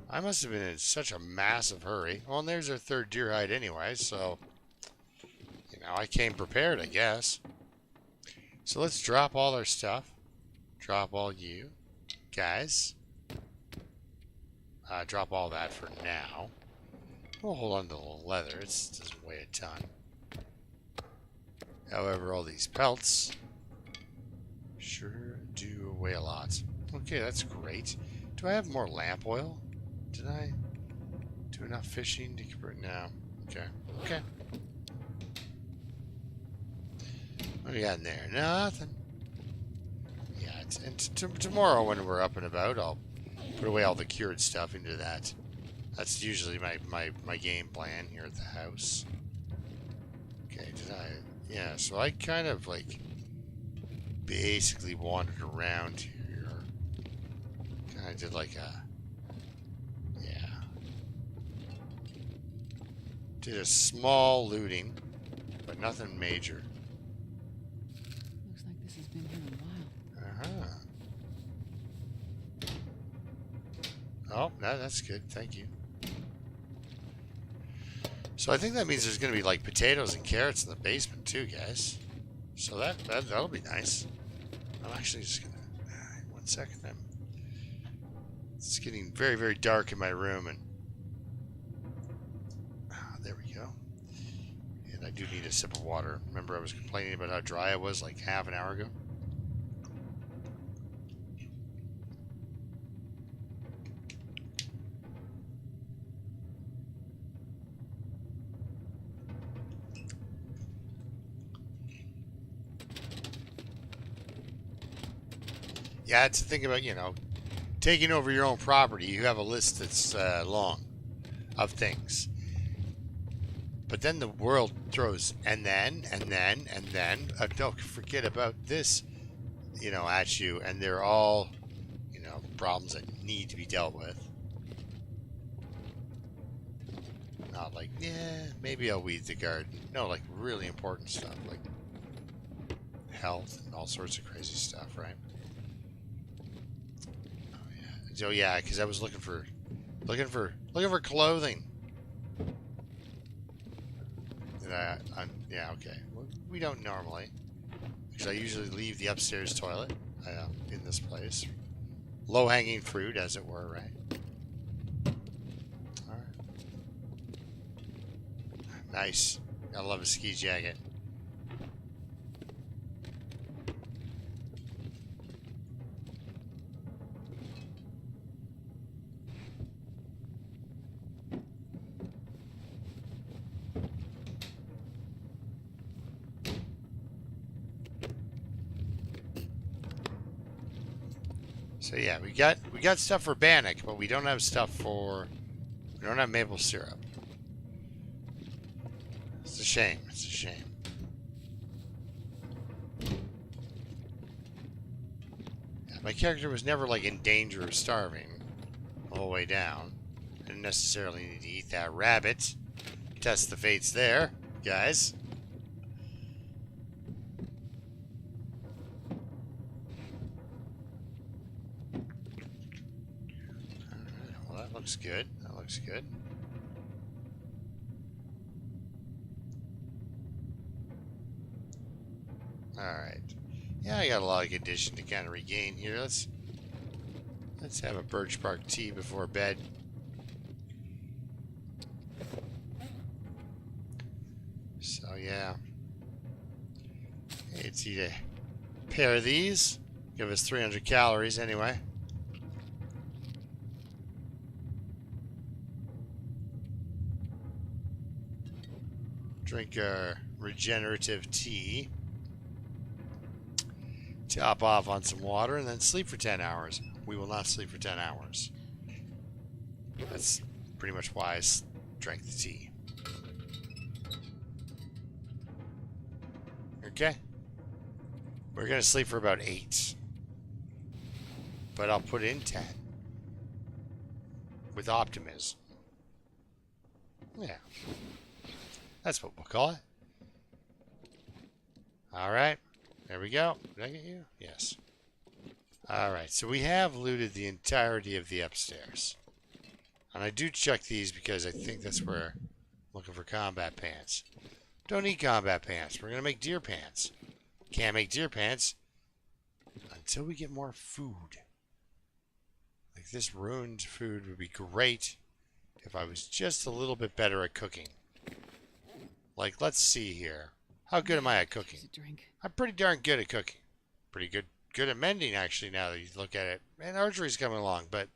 [SPEAKER 1] I must have been in such a massive hurry. Well, and there's our third deer hide anyway, so... You know, I came prepared, I guess. So let's drop all our stuff. Drop all you guys. Drop all that for now. We'll hold on to the leather. It doesn't weigh a ton. However, all these pelts sure do weigh a lot. Okay, that's great. Do I have more lamp oil? Did I do enough fishing to keep it? No. Okay. What do we got in there? Nothing. Yeah, and tomorrow when we're up and about, I'll put away all the cured stuff into that. That's usually my game plan here at the house. Okay, yeah, so I kind of like basically wandered around here. Kind of did like a, yeah. Did a small looting, but nothing major.
[SPEAKER 2] Looks like this has been here a while.
[SPEAKER 1] Oh, no, that's good. Thank you. So I think that means there's going to be like potatoes and carrots in the basement too, guys. So that'll be nice. I'm actually just going to... 1 second. It's getting very, very dark in my room, and... there we go. And I do need a sip of water. Remember I was complaining about how dry I was like half an hour ago? Yeah, it's the thing about, you know, taking over your own property. You have a list that's long of things. But then the world throws and then, don't forget about this, you know, at you. And they're all, you know, problems that need to be dealt with. Not like, yeah, maybe I'll weed the garden. No, like really important stuff, like health and all sorts of crazy stuff, right? So yeah, because I was looking for clothing. Yeah, okay. Well, we don't normally, because I usually leave the upstairs toilet in this place. Low-hanging fruit, as it were, right? All right. Nice. I love a ski jacket. So yeah, we got stuff for Bannock, but we don't have stuff for... We don't have maple syrup. It's a shame. It's a shame. Yeah, my character was never like in danger of starving all the way down. Didn't necessarily need to eat that rabbit. Test the fates there, guys. Well, that looks good. That looks good. Alright. Yeah, I got a lot of condition to kind of regain here. Let's have a birch bark tea before bed. So yeah. Let's eat a pair of these. Give us 300 calories anyway. Drink our regenerative tea. Top off on some water and then sleep for 10 hours. We will not sleep for 10 hours. That's pretty much why I drank the tea. Okay. We're going to sleep for about 8. But I'll put in 10. With optimism. Yeah. That's what we'll call it. Alright. There we go. Did I get you? Yes. Alright, so we have looted the entirety of the upstairs. And I do check these because I think that's where I'm looking for combat pants. Don't need combat pants. We're going to make deer pants. Can't make deer pants until we get more food. Like this ruined food would be great if I was just a little bit better at cooking. Like, let's see here. How good am I at cooking? I'm pretty darn good at cooking. Pretty good at mending, actually, now that you look at it. And archery's coming along, but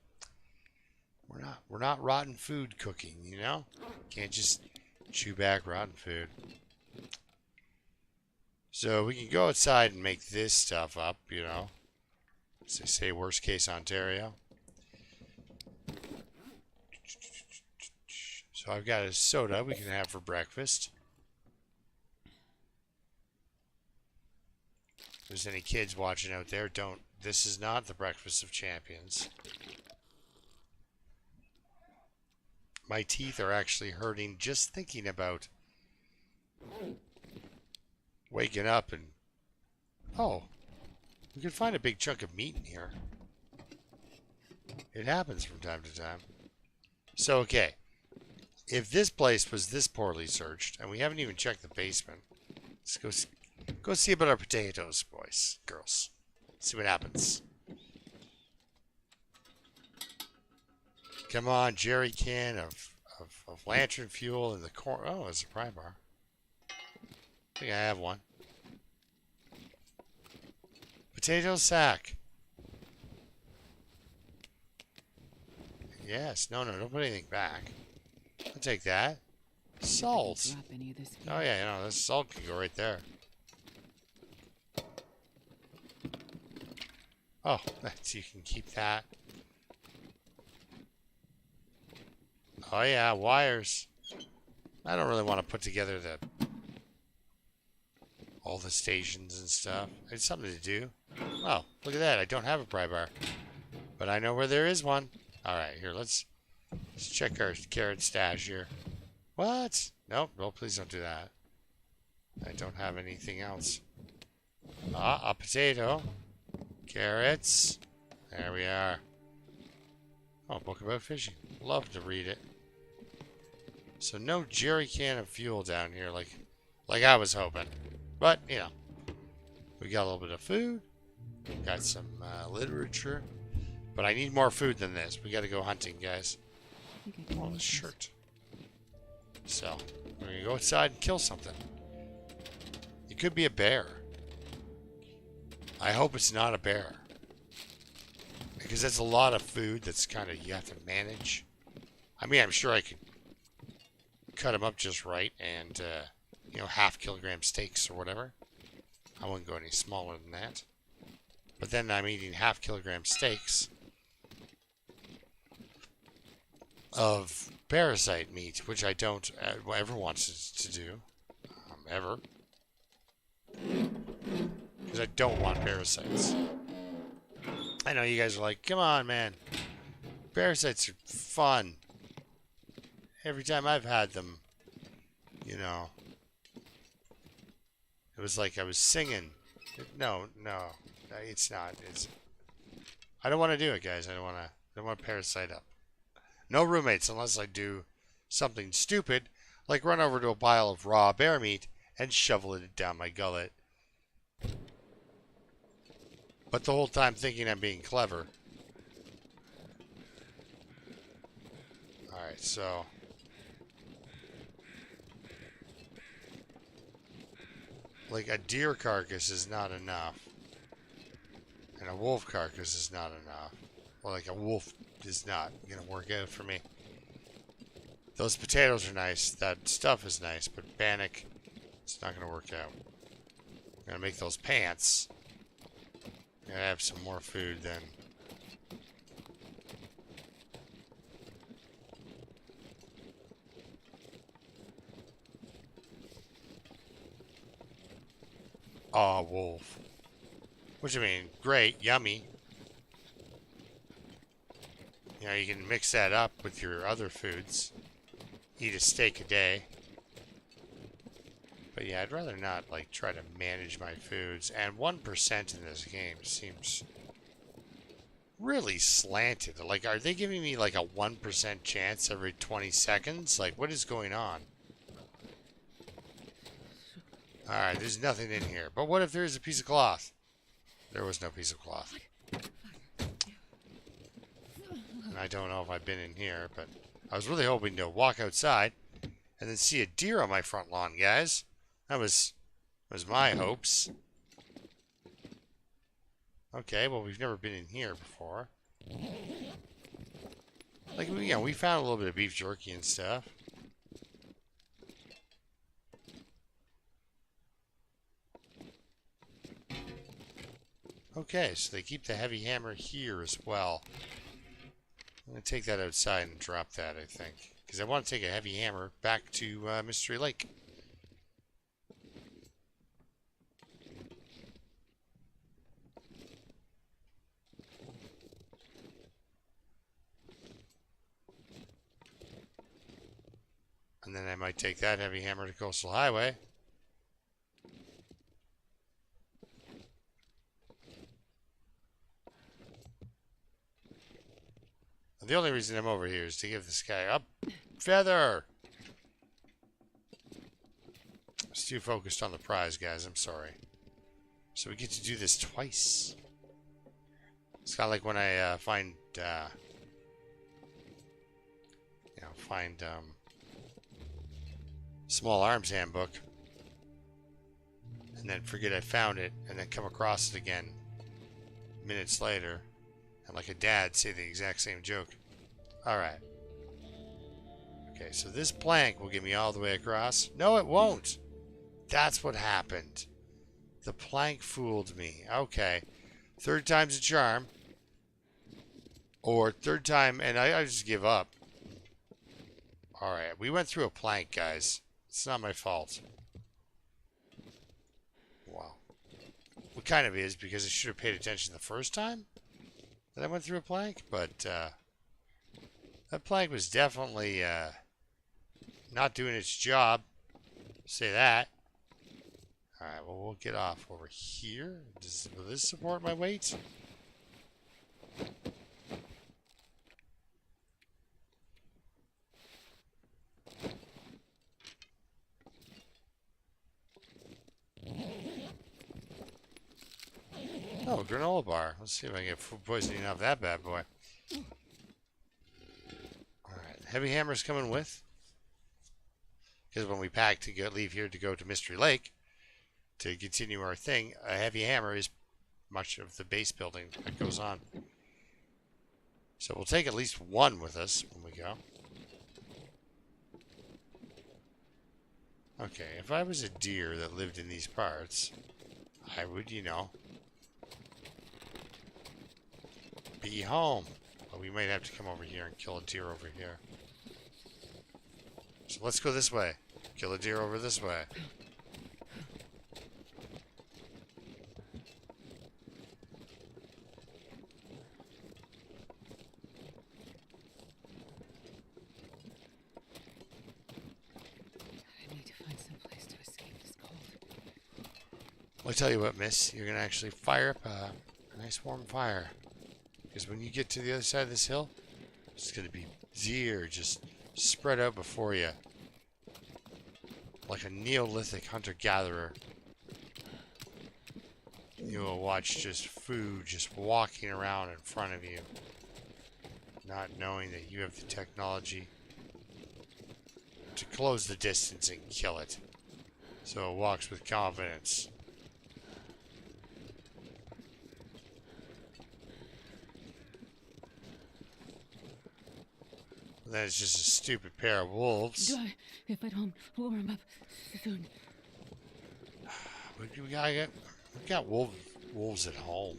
[SPEAKER 1] we're not rotten food cooking, you know? Can't just chew back rotten food. So we can go outside and make this stuff up, you know. As they say, worst case Ontario. So I've got a soda we can have for breakfast. If there's any kids watching out there, don't. This is not the breakfast of champions. My teeth are actually hurting just thinking about waking up and... Oh, we could find a big chunk of meat in here. It happens from time to time. So, okay. If this place was this poorly searched, and we haven't even checked the basement, let's go see about our potatoes, boys, girls. See what happens. Come on, jerry can of lantern fuel in the corner. Oh, it's a pry bar. I think I have one. Potato sack. Yes. No, don't put anything back. I'll take that. Salt. Oh, yeah, you know, this salt can go right there. Oh, you can keep that. Oh, yeah, wires. I don't really want to put together all the stations and stuff. It's something to do. Oh, look at that. I don't have a pry bar. But I know where there is one. Alright, here, let's check our carrot stash here. What? Nope, no, please don't do that. I don't have anything else. Ah, a potato. Carrots. There we are. Oh, book about fishing. Love to read it. So no jerry can of fuel down here like I was hoping. But, you know, we got a little bit of food. Got some literature. But I need more food than this. We got to go hunting, guys. Oh, this shirt. So, we're going to go outside and kill something. It could be a bear. I hope it's not a bear. Because that's a lot of food that's kind of, you have to manage. I mean, I'm sure I could cut them up just right and, you know, half-kilogram steaks or whatever. I wouldn't go any smaller than that. But then I'm eating half-kilogram steaks of parasite meat, which I don't ever want to do. Ever. Because I don't want parasites. I know you guys are like, come on, man. Parasites are fun. Every time I've had them, you know, it was like I was singing. No, it's not. I don't want to do it, guys. I don't want to parasite up. No roommates unless I do something stupid, like run over to a pile of raw bear meat and shovel it down my gullet. But the whole time thinking I'm being clever. Alright, so like a deer carcass is not enough. And a wolf carcass is not enough. Well, like a wolf is not going to work out for me. Those potatoes are nice. That stuff is nice. But bannock, it's not going to work out. I'm going to make those pants. I'm going to have some more food then. Aw, wolf. What do you mean? Great, yummy. You know, you can mix that up with your other foods. Eat a steak a day. But yeah, I'd rather not, like, try to manage my foods. And 1% in this game seems really slanted. Like, are they giving me, like, a 1% chance every 20 seconds? Like, what is going on? Alright, there's nothing in here. But what if there is a piece of cloth? There was no piece of cloth. And I don't know if I've been in here, but I was really hoping to walk outside and then see a deer on my front lawn, guys. That was my hopes. Okay, well, we've never been in here before. Like, you know, we found a little bit of beef jerky and stuff. Okay, so they keep the heavy hammer here as well. I'm going to take that outside and drop that, I think. Because I want to take a heavy hammer back to Mystery Lake. And then I might take that heavy hammer to Coastal Highway. The only reason I'm over here is to give this guy a feather. I was too focused on the prize, guys. I'm sorry. So we get to do this twice. It's kind of like when I find Small Arms Handbook, and then forget I found it, and then come across it again minutes later. And like a dad, say the exact same joke. Alright. Okay, so this plank will get me all the way across. No, it won't. That's what happened. The plank fooled me. Okay. Third time's a charm. Or third time, and I just give up. Alright, we went through a plank, guys. It's not my fault. Wow. What kind of is, because I should have paid attention the first time that I went through a plank, but that plank was definitely not doing its job. Say that. Alright, well, we'll get off over here. Will this support my weight? Oh, granola bar. Let's see if I can get food poisoning off that bad boy. Alright, heavy hammer's coming with. Because when we pack to leave here to go to Mystery Lake, to continue our thing, a heavy hammer is much of the base building that goes on. So we'll take at least one with us when we go. Okay, if I was a deer that lived in these parts, I would, you know, be home. But we might have to come over here and kill a deer over here. So let's go this way. Kill a deer over this way.
[SPEAKER 2] I need to find some place to escape this cold.
[SPEAKER 1] I'll tell you what, miss. You're going to actually fire up a nice warm fire. Because when you get to the other side of this hill, it's going to be deer just spread out before you. Like a Neolithic hunter-gatherer. You will watch just food just walking around in front of you. Not knowing that you have the technology to close the distance and kill it. So it walks with confidence. And then it's just a stupid pair of wolves.
[SPEAKER 2] Do I, if I don't warm up soon?
[SPEAKER 1] We got wolves at home.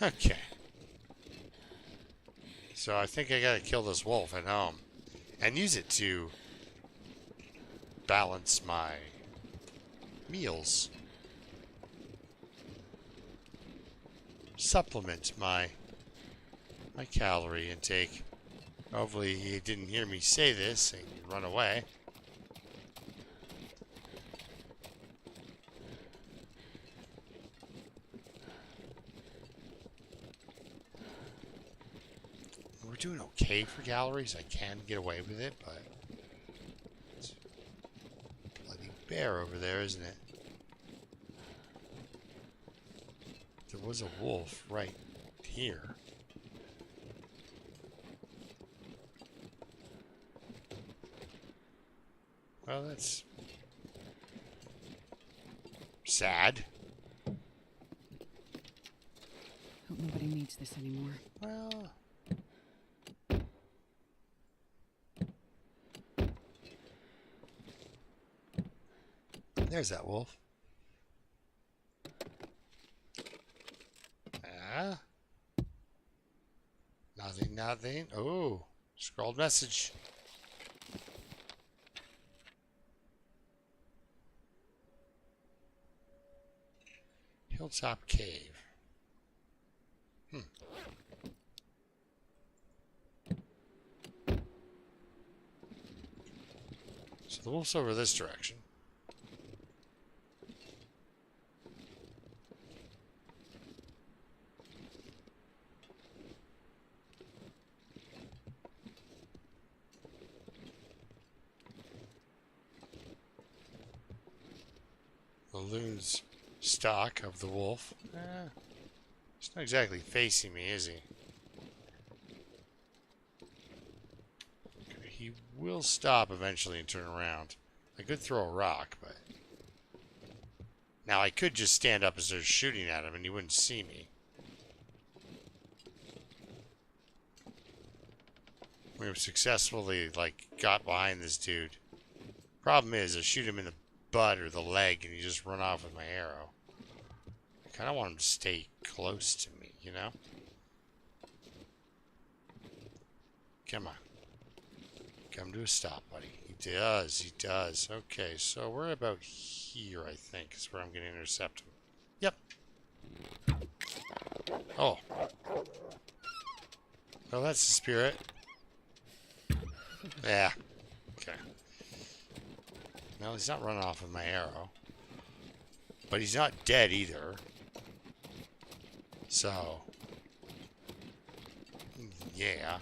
[SPEAKER 1] Okay. So I think I gotta kill this wolf at home and use it to balance my meals. Supplement my calorie intake. Hopefully he didn't hear me say this and run away. We're doing okay for calories. I can get away with it, but it's a bloody bear over there, isn't it? There was a wolf right here. Well, that's sad.
[SPEAKER 2] Hope nobody needs this anymore.
[SPEAKER 1] Well, there's that wolf. Ah. Nothing. Oh, scrolled message. Hilltop Cave. So the wolf's over this direction. The loon's stock of the wolf. He's not exactly facing me, is he? Okay, he will stop eventually and turn around. I could throw a rock, but... Now, I could just stand up as they're shooting at him and he wouldn't see me. We've successfully, got behind this dude. Problem is, I shoot him in the butt or the leg and he just run off with my arrow. I kind of want him to stay close to me, you know? Come on. Come to a stop, buddy. He does. Okay, so we're about here, I think, is where I'm going to intercept him. Yep. Oh. Well, that's the spirit. Yeah. Okay. No, he's not running off with my arrow. But he's not dead either. So. Yeah.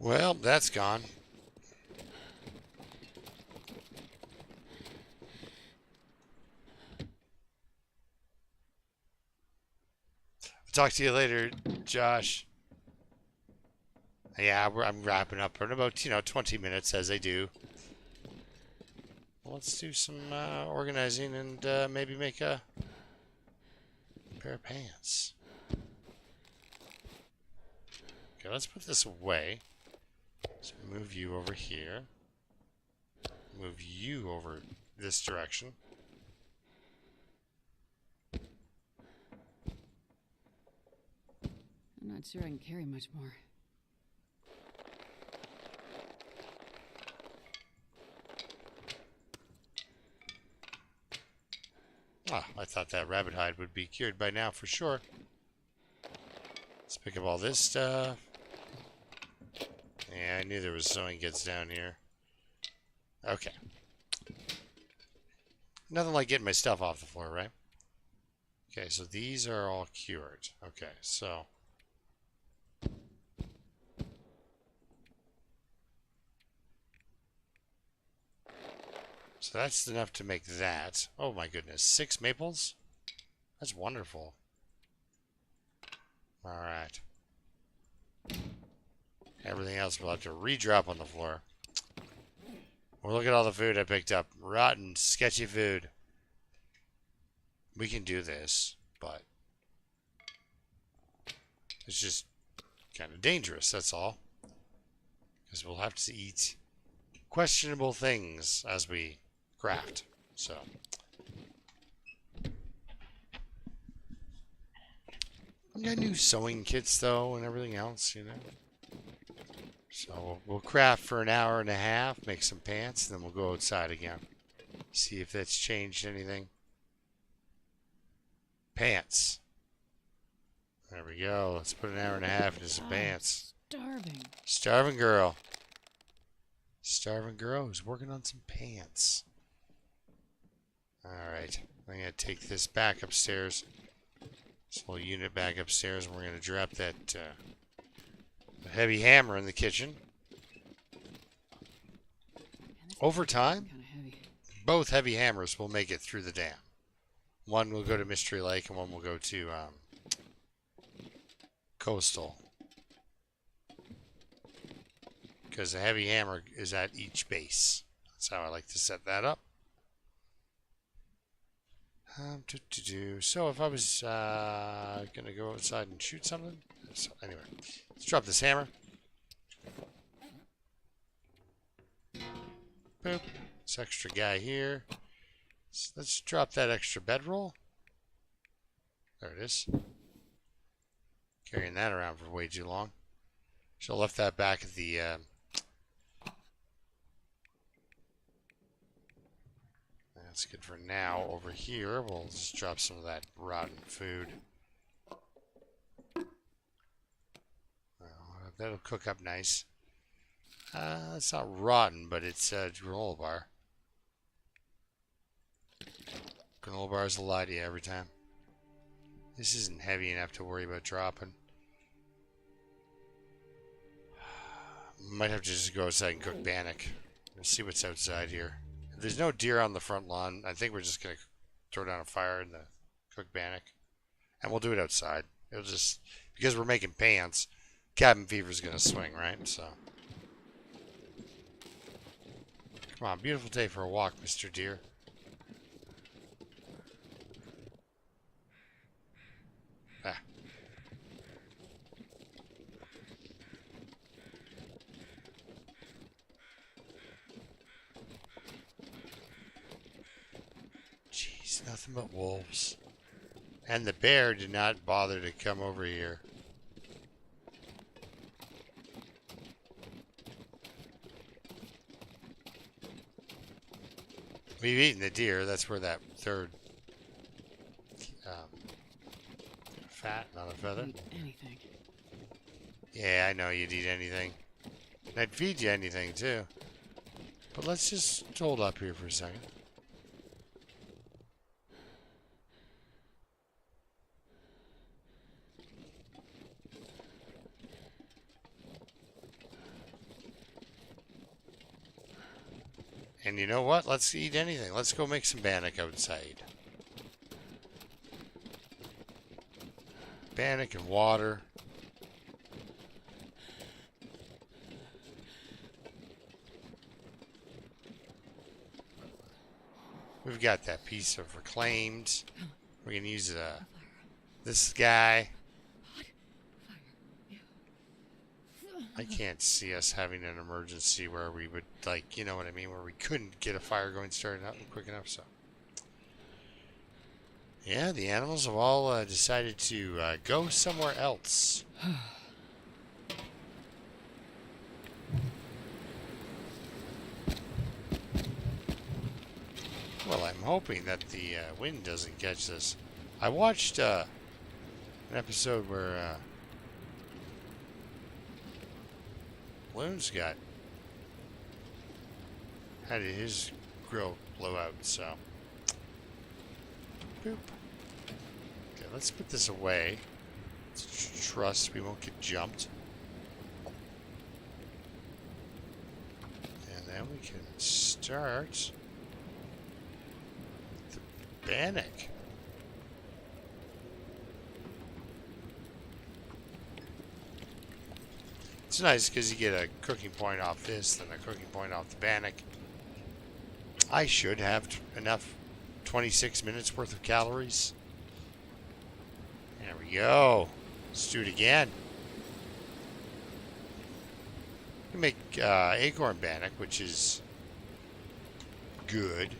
[SPEAKER 1] Well, that's gone. talk to you later, Josh. Yeah, I'm wrapping up in about 20 minutes as I do. Well, let's do some organizing and maybe make a pair of pants. Okay, let's put this away. So move you over here. Move you over this direction.
[SPEAKER 2] I'm not sure I can carry much more.
[SPEAKER 1] Ah, I thought that rabbit hide would be cured by now for sure. Let's pick up all this stuff. Yeah, I knew there was sewing kits down here. Okay. Nothing like getting my stuff off the floor, right? Okay, so these are all cured. Okay, so... So that's enough to make that. Oh my goodness, 6 maples? That's wonderful. Alright. Everything else will have to re-drop on the floor. Well, look at all the food I picked up. Rotten, sketchy food. We can do this, but it's just kind of dangerous, that's all. Because we'll have to eat questionable things as we craft. So we got new sewing kits though and everything else, So we'll craft for an hour and a half, make some pants, and then we'll go outside again. See if that's changed anything. Pants. There we go. Let's put an hour and a half into some pants.
[SPEAKER 2] Starving.
[SPEAKER 1] Starving girl. Starving girl who's working on some pants. Alright. I'm going to take this back upstairs. This whole unit back upstairs, and we're going to drop that heavy hammer in the kitchen. Over time, both heavy hammers will make it through the dam. One will go to Mystery Lake, and one will go to Coastal. Because the heavy hammer is at each base. That's how I like to set that up. So if I was going to go outside and shoot something. So anyway, let's drop this hammer. Boop. This extra guy here. So let's drop that extra bedroll. There it is. Carrying that around for way too long. Should have left that back at the... That's good for now. Over here, we'll just drop some of that rotten food. Well, that'll cook up nice. It's not rotten, but it's a granola bar. Granola bars will lie to you every time. This isn't heavy enough to worry about dropping. Might have to just go outside and cook bannock. Let's see what's outside here. If there's no deer on the front lawn, I think we're just going to throw down a fire and cook bannock. And we'll do it outside. It'll just, because we're making pants, cabin fever's going to swing, right? So, come on, beautiful day for a walk, Mr. Deer. Ah. Jeez, nothing but wolves. And the bear did not bother to come over here. We've eaten the deer. That's where that third fat, not a feather.
[SPEAKER 2] Eat anything.
[SPEAKER 1] Yeah, I know you'd eat anything. And I'd feed you anything too. But let's just hold up here for a second. And you know what? Let's eat anything. Let's go make some bannock outside. bannock and water. We've got that piece of reclaimed. We're going to use this guy. I can't see us having an emergency where we would, like, you know what I mean, where we couldn't get a fire going started out quick enough, so. Yeah, the animals have all decided to go somewhere else. Well, I'm hoping that the wind doesn't catch this. I watched an episode where Loon's had his grill blow out, so. Boop. Okay, let's put this away. Let's trust we won't get jumped. And then we can start the bannock. It's nice because you get a cooking point off this, then a cooking point off the bannock. I should have enough 26 minutes worth of calories. There we go. Let's do it again. You make acorn bannock, which is good.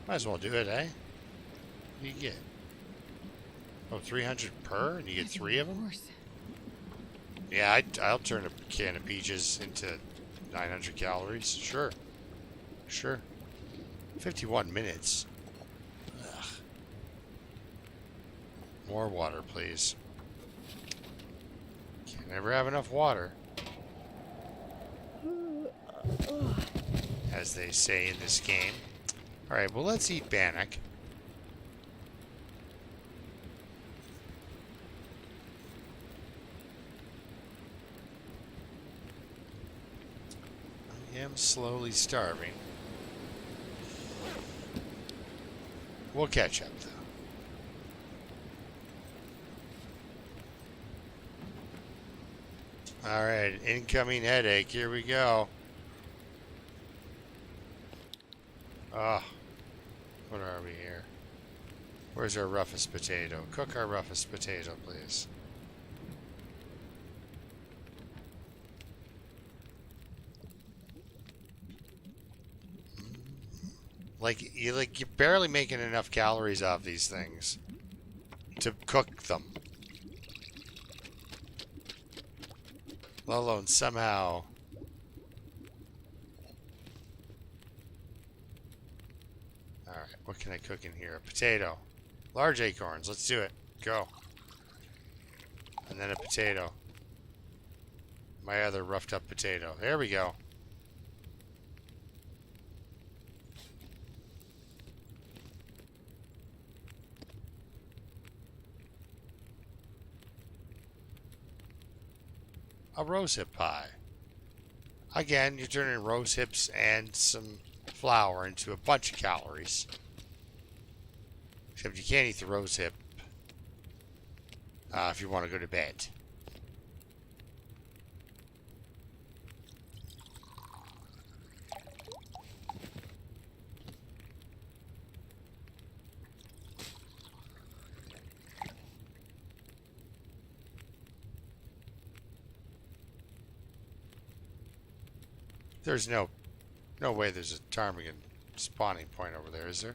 [SPEAKER 1] Might as well do it, eh? What do you get? Oh, 300 per, and you get 3 of them? Yeah, I'll turn a can of peaches into 900 calories. Sure. Sure. 51 minutes. Ugh. More water, please. Can never have enough water. As they say in this game. Alright, well, let's eat bannock. I am slowly starving. We'll catch up, though. Alright, incoming headache. Here we go. Oh, what are we here? Where's our roughest potato? Cook our roughest potato, please. You're barely making enough calories off these things to cook them. Let alone somehow. Alright, what can I cook in here? A potato. Large acorns. Let's do it. Go. And then a potato. My other roughed up potato. There we go. A rose hip pie. Again, you're turning rose hips and some flour into a bunch of calories. Except you can't eat the rose hip if you want to go to bed. There's no way there's a ptarmigan spawning point over there, is there?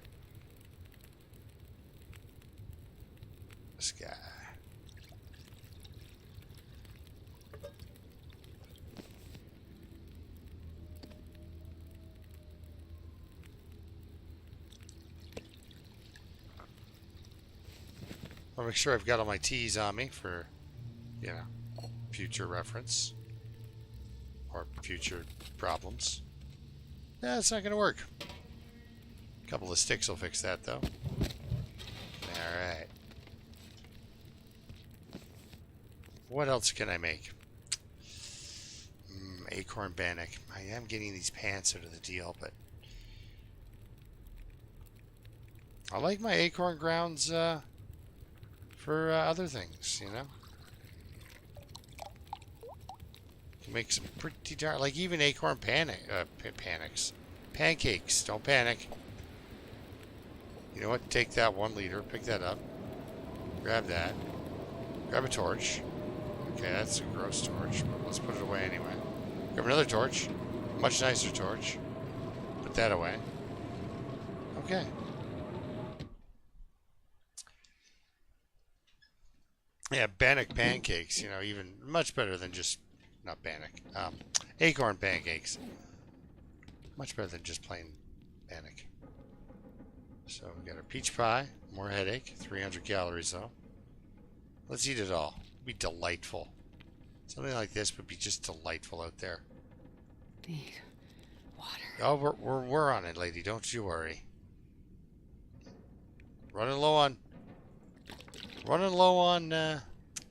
[SPEAKER 1] This guy. I'll make sure I've got all my T's on me for, you know, future reference. Or future problems. Yeah, it's not going to work. A couple of sticks will fix that, though. Alright. What else can I make? acorn bannock. I am getting these pants out of the deal, but I like my acorn grounds for other things, you know? Can make some pretty darn, like even acorn pancakes. Don't panic. You know what? Take that 1 liter, pick that up, grab that, grab a torch. Okay, that's a gross torch, but let's put it away anyway. Grab another torch, much nicer torch. Put that away. Okay. Yeah, bannock pancakes, you know, even much better than just, not bannock, acorn pancakes. Much better than just plain bannock. So we got our peach pie, more headache, 300 calories though. Let's eat it all. It'd be delightful. Something like this would be just delightful out there.
[SPEAKER 2] Need water.
[SPEAKER 1] Oh, we're on it, lady. Don't you worry. Running low on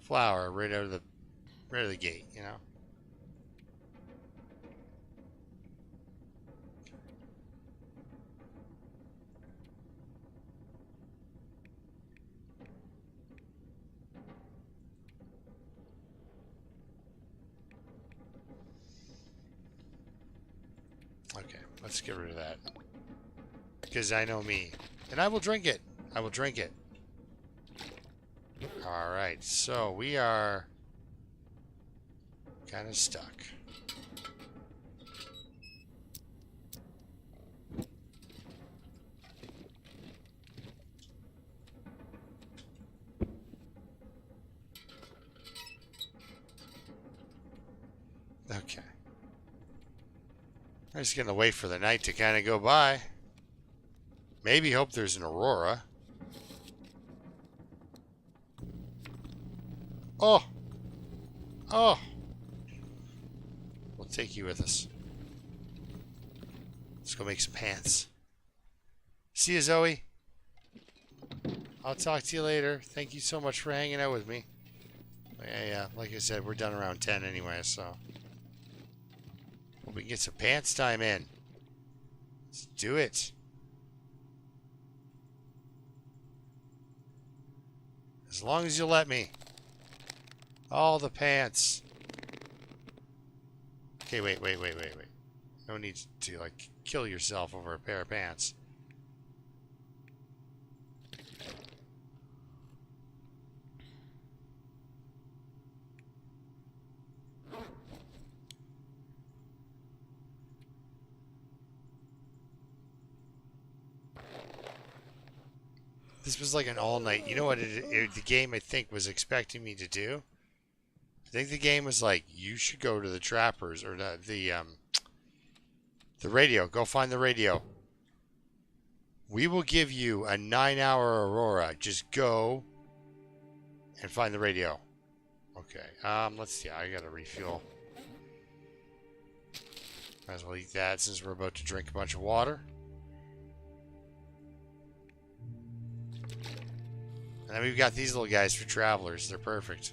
[SPEAKER 1] flour right out of the gate, you know. Okay, let's get rid of that. Because I know me. And I will drink it. I will drink it. Alright, so we are kind of stuck. Okay. I'm just going to wait for the night to kind of go by. Maybe hope there's an aurora. Oh! Oh! We'll take you with us. Let's go make some pants. See you, Zoe. I'll talk to you later. Thank you so much for hanging out with me. Yeah, like I said, we're done around 10 anyway, so... we can get some pants time in. Let's do it. As long as you let me. All the pants. Okay, wait. No need to, like, kill yourself over a pair of pants. This was like an all-night. You know what the game, I think, was expecting me to do? I think the game was like, you should go to the trappers, or the radio. Go find the radio. We will give you a 9-hour aurora. Just go and find the radio. Okay. Let's see. I gotta refuel. Might as well eat that since we're about to drink a bunch of water. And then we've got these little guys for travelers. They're perfect.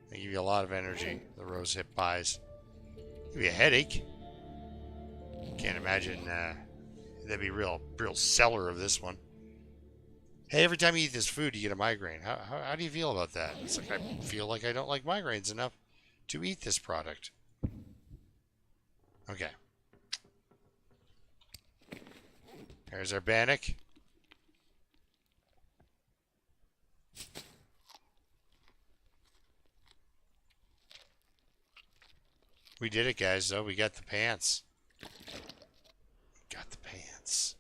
[SPEAKER 1] They give you a lot of energy. The rose hip pies. Give you a headache. Can't imagine that'd be real seller of this one. Hey, every time you eat this food, you get a migraine. How do you feel about that? It's like I feel like I don't like migraines enough to eat this product. Okay. There's our bannock. We did it, guys, though. We got the pants. Got the pants.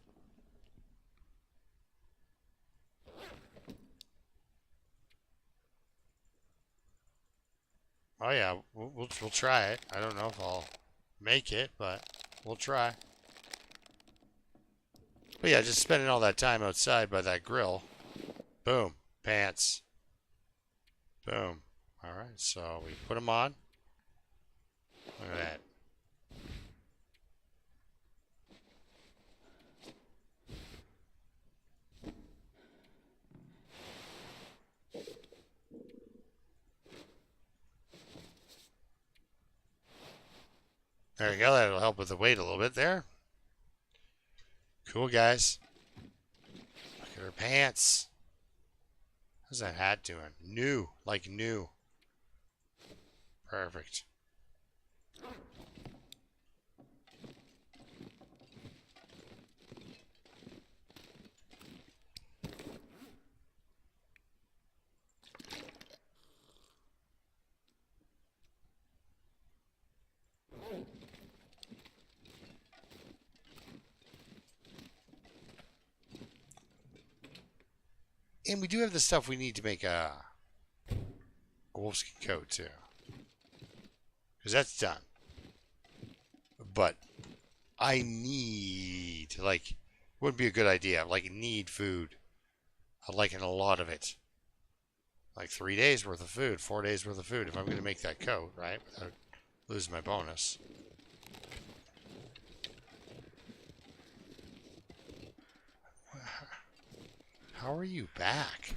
[SPEAKER 1] Oh, yeah. We'll try it. I don't know if I'll make it, but we'll try. But yeah, just spending all that time outside by that grill. Boom. Pants. Boom. All right, so we put them on. Look at that. There we go. That'll help with the weight a little bit there. Cool, guys. Look at her pants. How's that hat doing? New. Like new. Perfect. And we do have the stuff we need to make a wolfskin coat too. Because that's done. But I need, like, would be a good idea. Like, need food. I'd like a lot of it. Like 3 days worth of food, 4 days worth of food if I'm going to make that coat, right? Without losing my bonus. How are you back?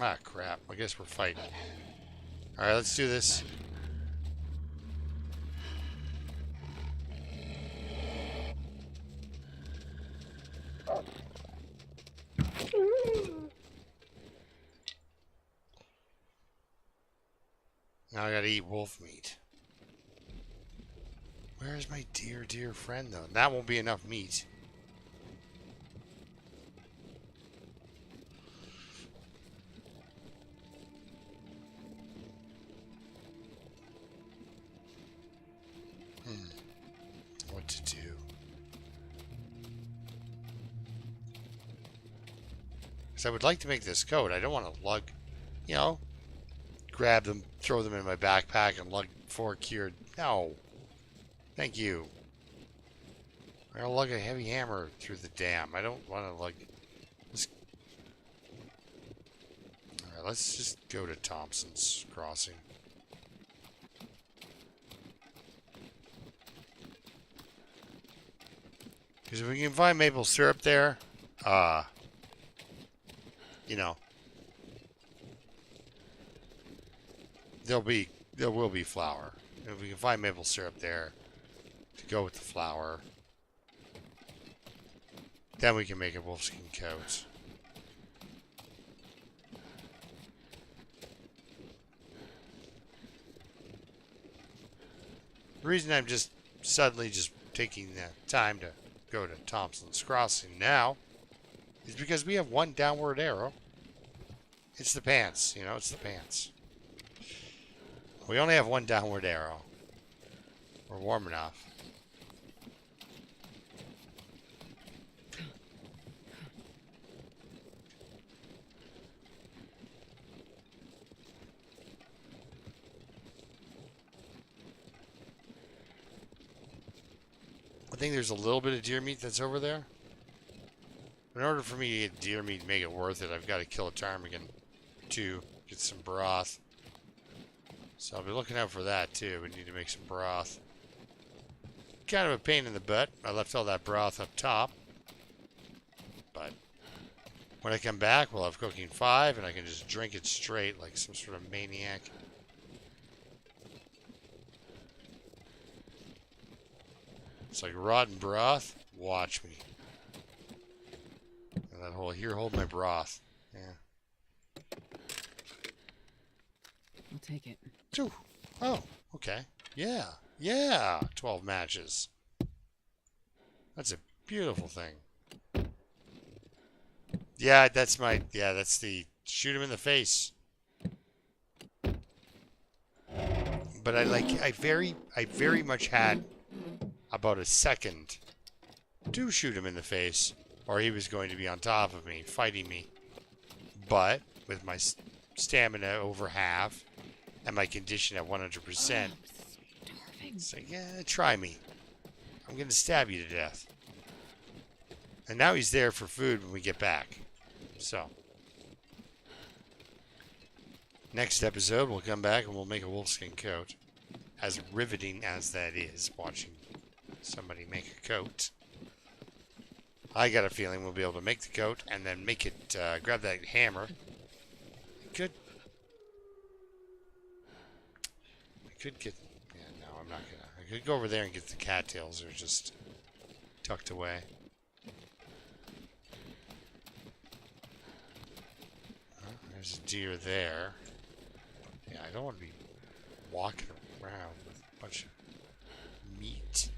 [SPEAKER 1] Ah, crap. I guess we're fighting. Alright, let's do this. Now I gotta eat wolf meat. Where's my dear, dear friend, though? That won't be enough meat. What to do? Because I would like to make this coat. I don't want to lug, you know, grab them, throw them in my backpack, and lug 4 cured. No. Thank you. I'm going to lug a heavy hammer through the dam. I don't want to lug... Alright, let's just go to Thompson's Crossing. Because if we can find maple syrup there, you know, there will be flour. If we can find maple syrup there to go with the flour, then we can make a wolfskin coat. The reason I'm just suddenly just taking the time to go to Thompson's Crossing now is because we have one downward arrow. It's the pants, you know, it's the pants. We only have one downward arrow. We're warm enough. I think there's a little bit of deer meat that's over there. In order for me to get deer meat and make it worth it, I've got to kill a ptarmigan to get some broth. So I'll be looking out for that too. We need to make some broth. Kind of a pain in the butt. I left all that broth up top. But when I come back, we'll have cooking 5 and I can just drink it straight like some sort of maniac. It's like rotten broth. Watch me. And that whole, here, hold my broth. Yeah.
[SPEAKER 2] I'll take it.
[SPEAKER 1] Ooh. Oh, okay. Yeah. Yeah. 12 matches. That's a beautiful thing. Yeah, that's the shoot him in the face. But I very much had about a second to shoot him in the face, or he was going to be on top of me, fighting me. But with my stamina over half and my condition at 100%, it's like, yeah, try me. I'm going to stab you to death. And now he's there for food when we get back. So, next episode, we'll come back and we'll make a wolfskin coat. As riveting as that is, watching somebody make a coat. I got a feeling we'll be able to make the coat and then make it, grab that hammer. I could get, yeah, no, I'm not gonna. I could go over there and get the cattails. They're just tucked away. Oh, there's a deer there. Yeah, I don't want to be walking around with a bunch of meat.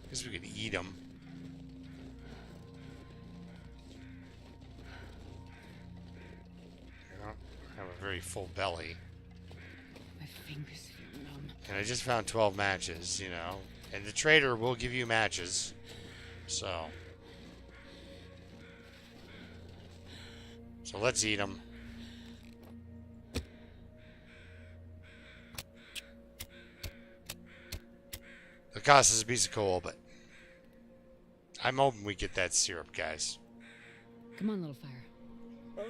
[SPEAKER 1] I guess we could eat them. I don't have a very full belly.
[SPEAKER 2] My fingers feel numb.
[SPEAKER 1] And I just found 12 matches, you know. And the trader will give you matches. So let's eat them. It costs us a piece of coal, but I'm hoping we get that syrup, guys.
[SPEAKER 2] Come on, little fire.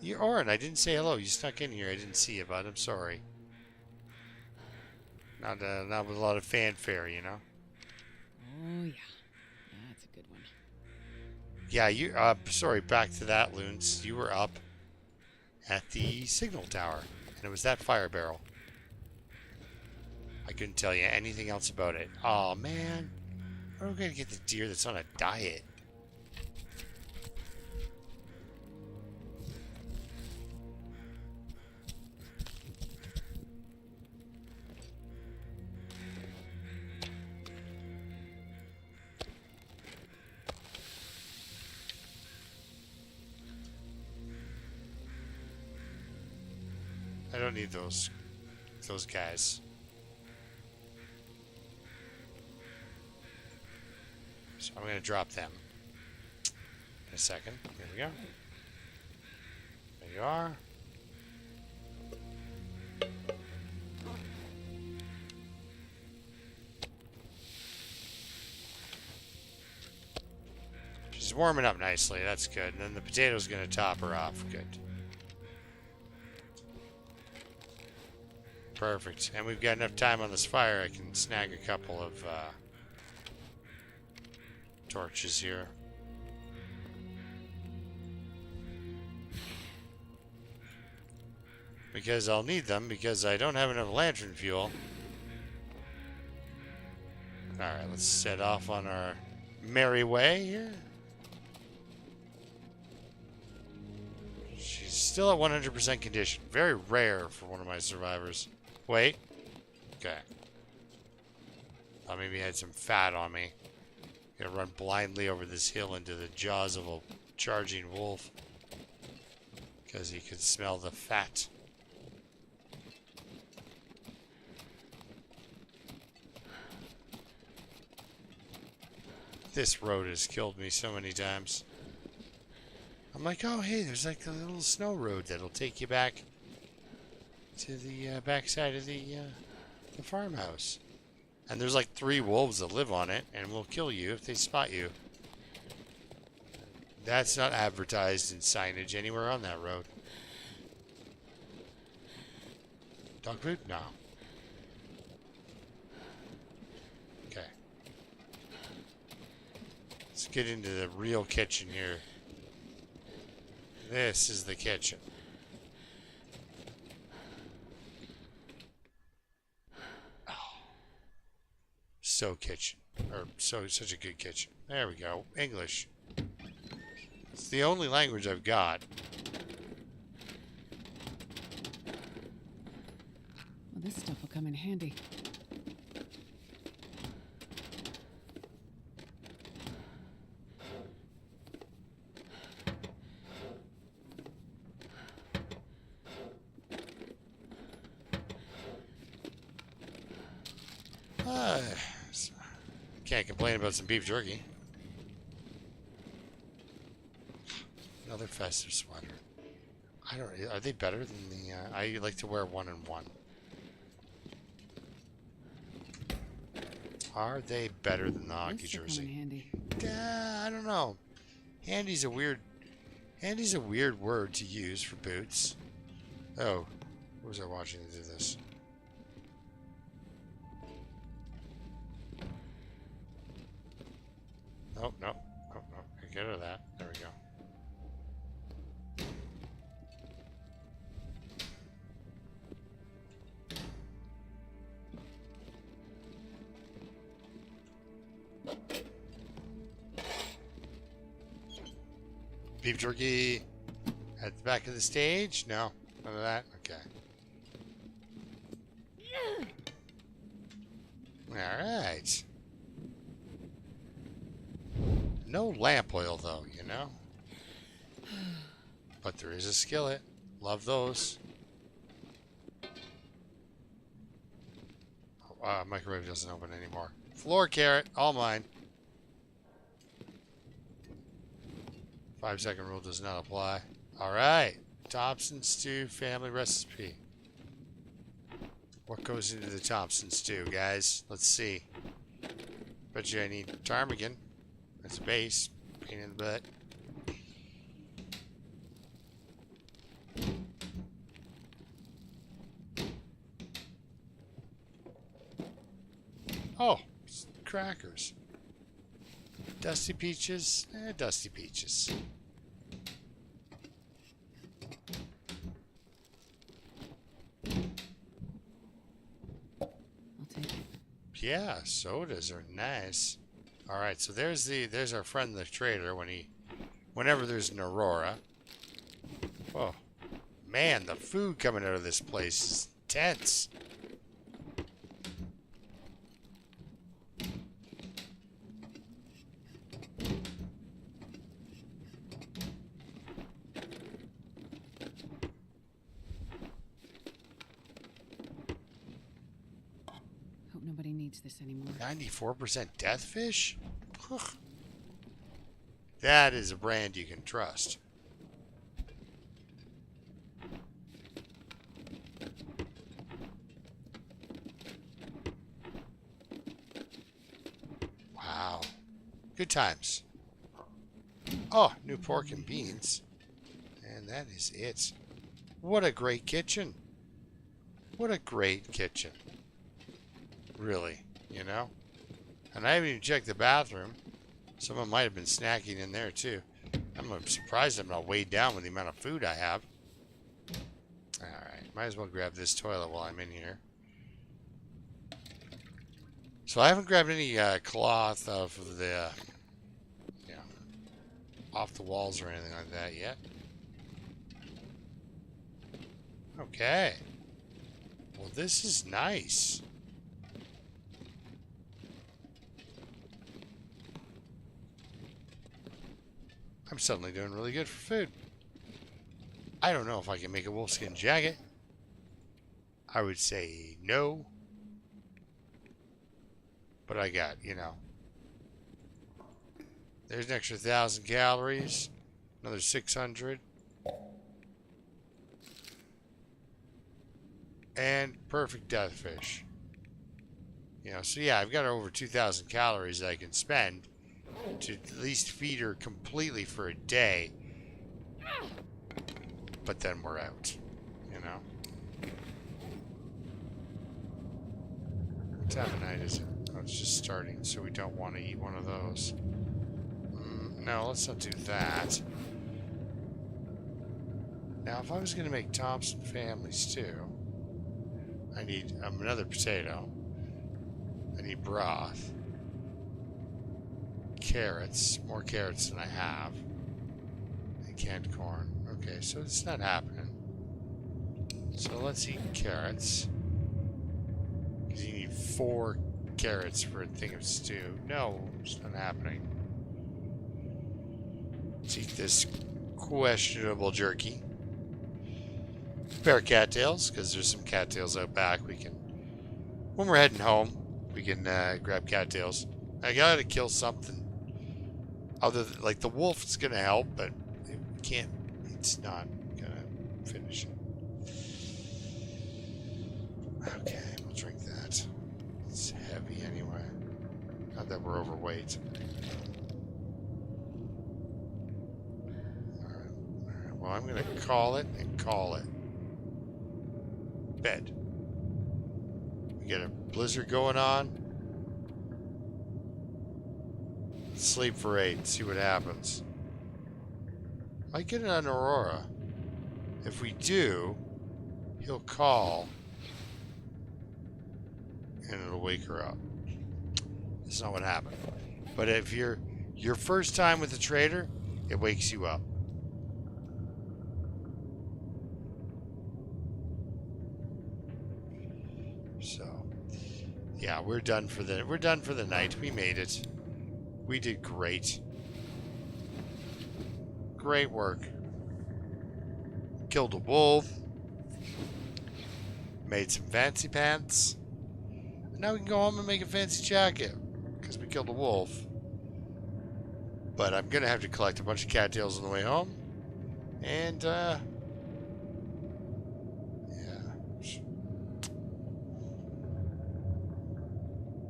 [SPEAKER 1] You're Oren. I didn't say hello. You snuck in here. I didn't see you, bud. I'm sorry. Not with a lot of fanfare, you know.
[SPEAKER 2] Oh yeah, that's a good one.
[SPEAKER 1] Yeah, you. Sorry. Back to that, Loons. You were up at the signal tower, and it was that fire barrel. I couldn't tell you anything else about it. Oh man, where are we gonna get the deer that's on a diet? I don't need those guys. So I'm going to drop them in a second. Here we go. There you are. She's warming up nicely. That's good. And then the potato's going to top her off. Good. Perfect. And we've got enough time on this fire. I can snag a couple of torches here. Because I'll need them because I don't have enough lantern fuel. Alright, let's set off on our merry way here. She's still at 100% condition. Very rare for one of my survivors. Wait. Okay. Thought maybe I had some fat on me. Gonna run blindly over this hill into the jaws of a charging wolf. Because he could smell the fat. This road has killed me so many times. I'm like, oh hey, there's like a little snow road that'll take you back to the backside of the farmhouse. And there's like 3 wolves that live on it and will kill you if they spot you. That's not advertised in signage anywhere on that road. Dog food? No. Okay. Let's get into the real kitchen here. This is the kitchen. So kitchen. Or such a good kitchen. There we go. English. It's the only language I've got.
[SPEAKER 2] Well, this stuff will come in handy.
[SPEAKER 1] Can't complain about some beef jerky. Another festive sweater. I don't. Are they better than the? I like to wear 1 and 1. Are they better than the hockey
[SPEAKER 2] This will come in
[SPEAKER 1] jersey?
[SPEAKER 2] handy.
[SPEAKER 1] I don't know. Handy's a weird word to use for boots. Oh, who was I watching to do this? Oh, no. Oh, no. Get rid of that. There we go. Beef jerky at the back of the stage? No, none of that? Okay. Alright. No lamp oil though, you know? But there is a skillet. Love those. Oh, microwave doesn't open anymore. Floor carrot, all mine. 5-second rule does not apply. Alright. Thompson stew family recipe. What goes into the Thompson stew, guys? Let's see. Bet you I need ptarmigan. That's a base. Pain in the butt. Oh, crackers. Dusty peaches? Dusty peaches.
[SPEAKER 2] I'll take it.
[SPEAKER 1] Yeah, sodas are nice. All right, so there's our friend the trader whenever there's an Aurora. Oh, man, the food coming out of this place is intense.
[SPEAKER 2] Hope nobody needs this anymore.
[SPEAKER 1] 94% death fish? Ugh. That is a brand you can trust. Wow. Good times. Oh, new pork and beans. And that is it. What a great kitchen. What a great kitchen. Really, you know? And I haven't even checked the bathroom. Someone might have been snacking in there too. I'm surprised I'm not weighed down with the amount of food I have. Alright, might as well grab this toilet while I'm in here. So I haven't grabbed any cloth off of the, off the walls or anything like that yet. Okay. Well, this is nice. I'm suddenly doing really good for food. I don't know if I can make a wolfskin jacket. I would say no. But I got, there's an extra 1,000 calories. Another 600. And perfect death fish. So yeah, I've got over 2,000 calories that I can spend to at least feed her completely for a day. But then we're out, What time of night is it? Oh, it's just starting, so we don't want to eat one of those. No, let's not do that. Now, if I was going to make Thompson family stew, I need another potato. I need broth. Carrots. More carrots than I have. And canned corn. Okay, so it's not happening. So let's eat carrots. Because you need 4 carrots for a thing of stew. No, it's not happening. Let's eat this questionable jerky. Spare cattails, because there's some cattails out back. We can, when we're heading home, we can grab cattails. I gotta kill something. Other than, like, the wolf is gonna help, but it can't. It's not gonna finish it. Okay, we'll drink that. It's heavy anyway. Not that we're overweight. I'm going to call it and call it. Bed. We get a blizzard going on. Sleep for 8. See what happens. Might get an Aurora. If we do, he'll call. And it'll wake her up. That's not what happened. But if you're your first time with the trader, it wakes you up. So, yeah, we're done for the night. We made it. We did great. Great work. Killed a wolf. Made some fancy pants. And now we can go home and make a fancy jacket. Because we killed a wolf. But I'm going to have to collect a bunch of cattails on the way home. And, yeah.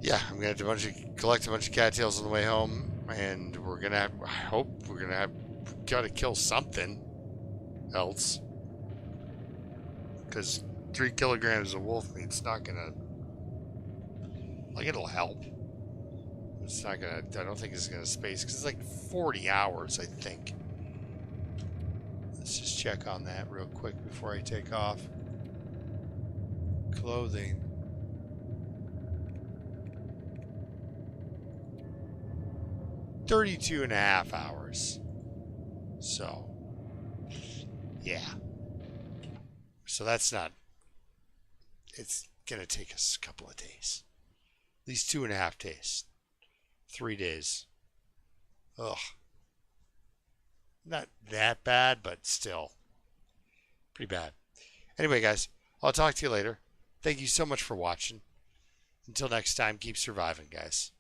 [SPEAKER 1] Yeah, I'm going to have to collect a bunch of cattails on the way home. And we're going to have, I hope we're going to have, got to kill something else. Because 3 kilograms of wolf meat's not going to, like, it'll help. It's not going to, I don't think it's going to space, because it's like 40 hours, I think. Let's just check on that real quick before I take off. Clothing. $32.5 hours. So, yeah. So that's not, it's going to take us a couple of days. At least 2.5 days. 3 days. Ugh. Not that bad, but still pretty bad. Anyway, guys, I'll talk to you later. Thank you so much for watching. Until next time, keep surviving, guys.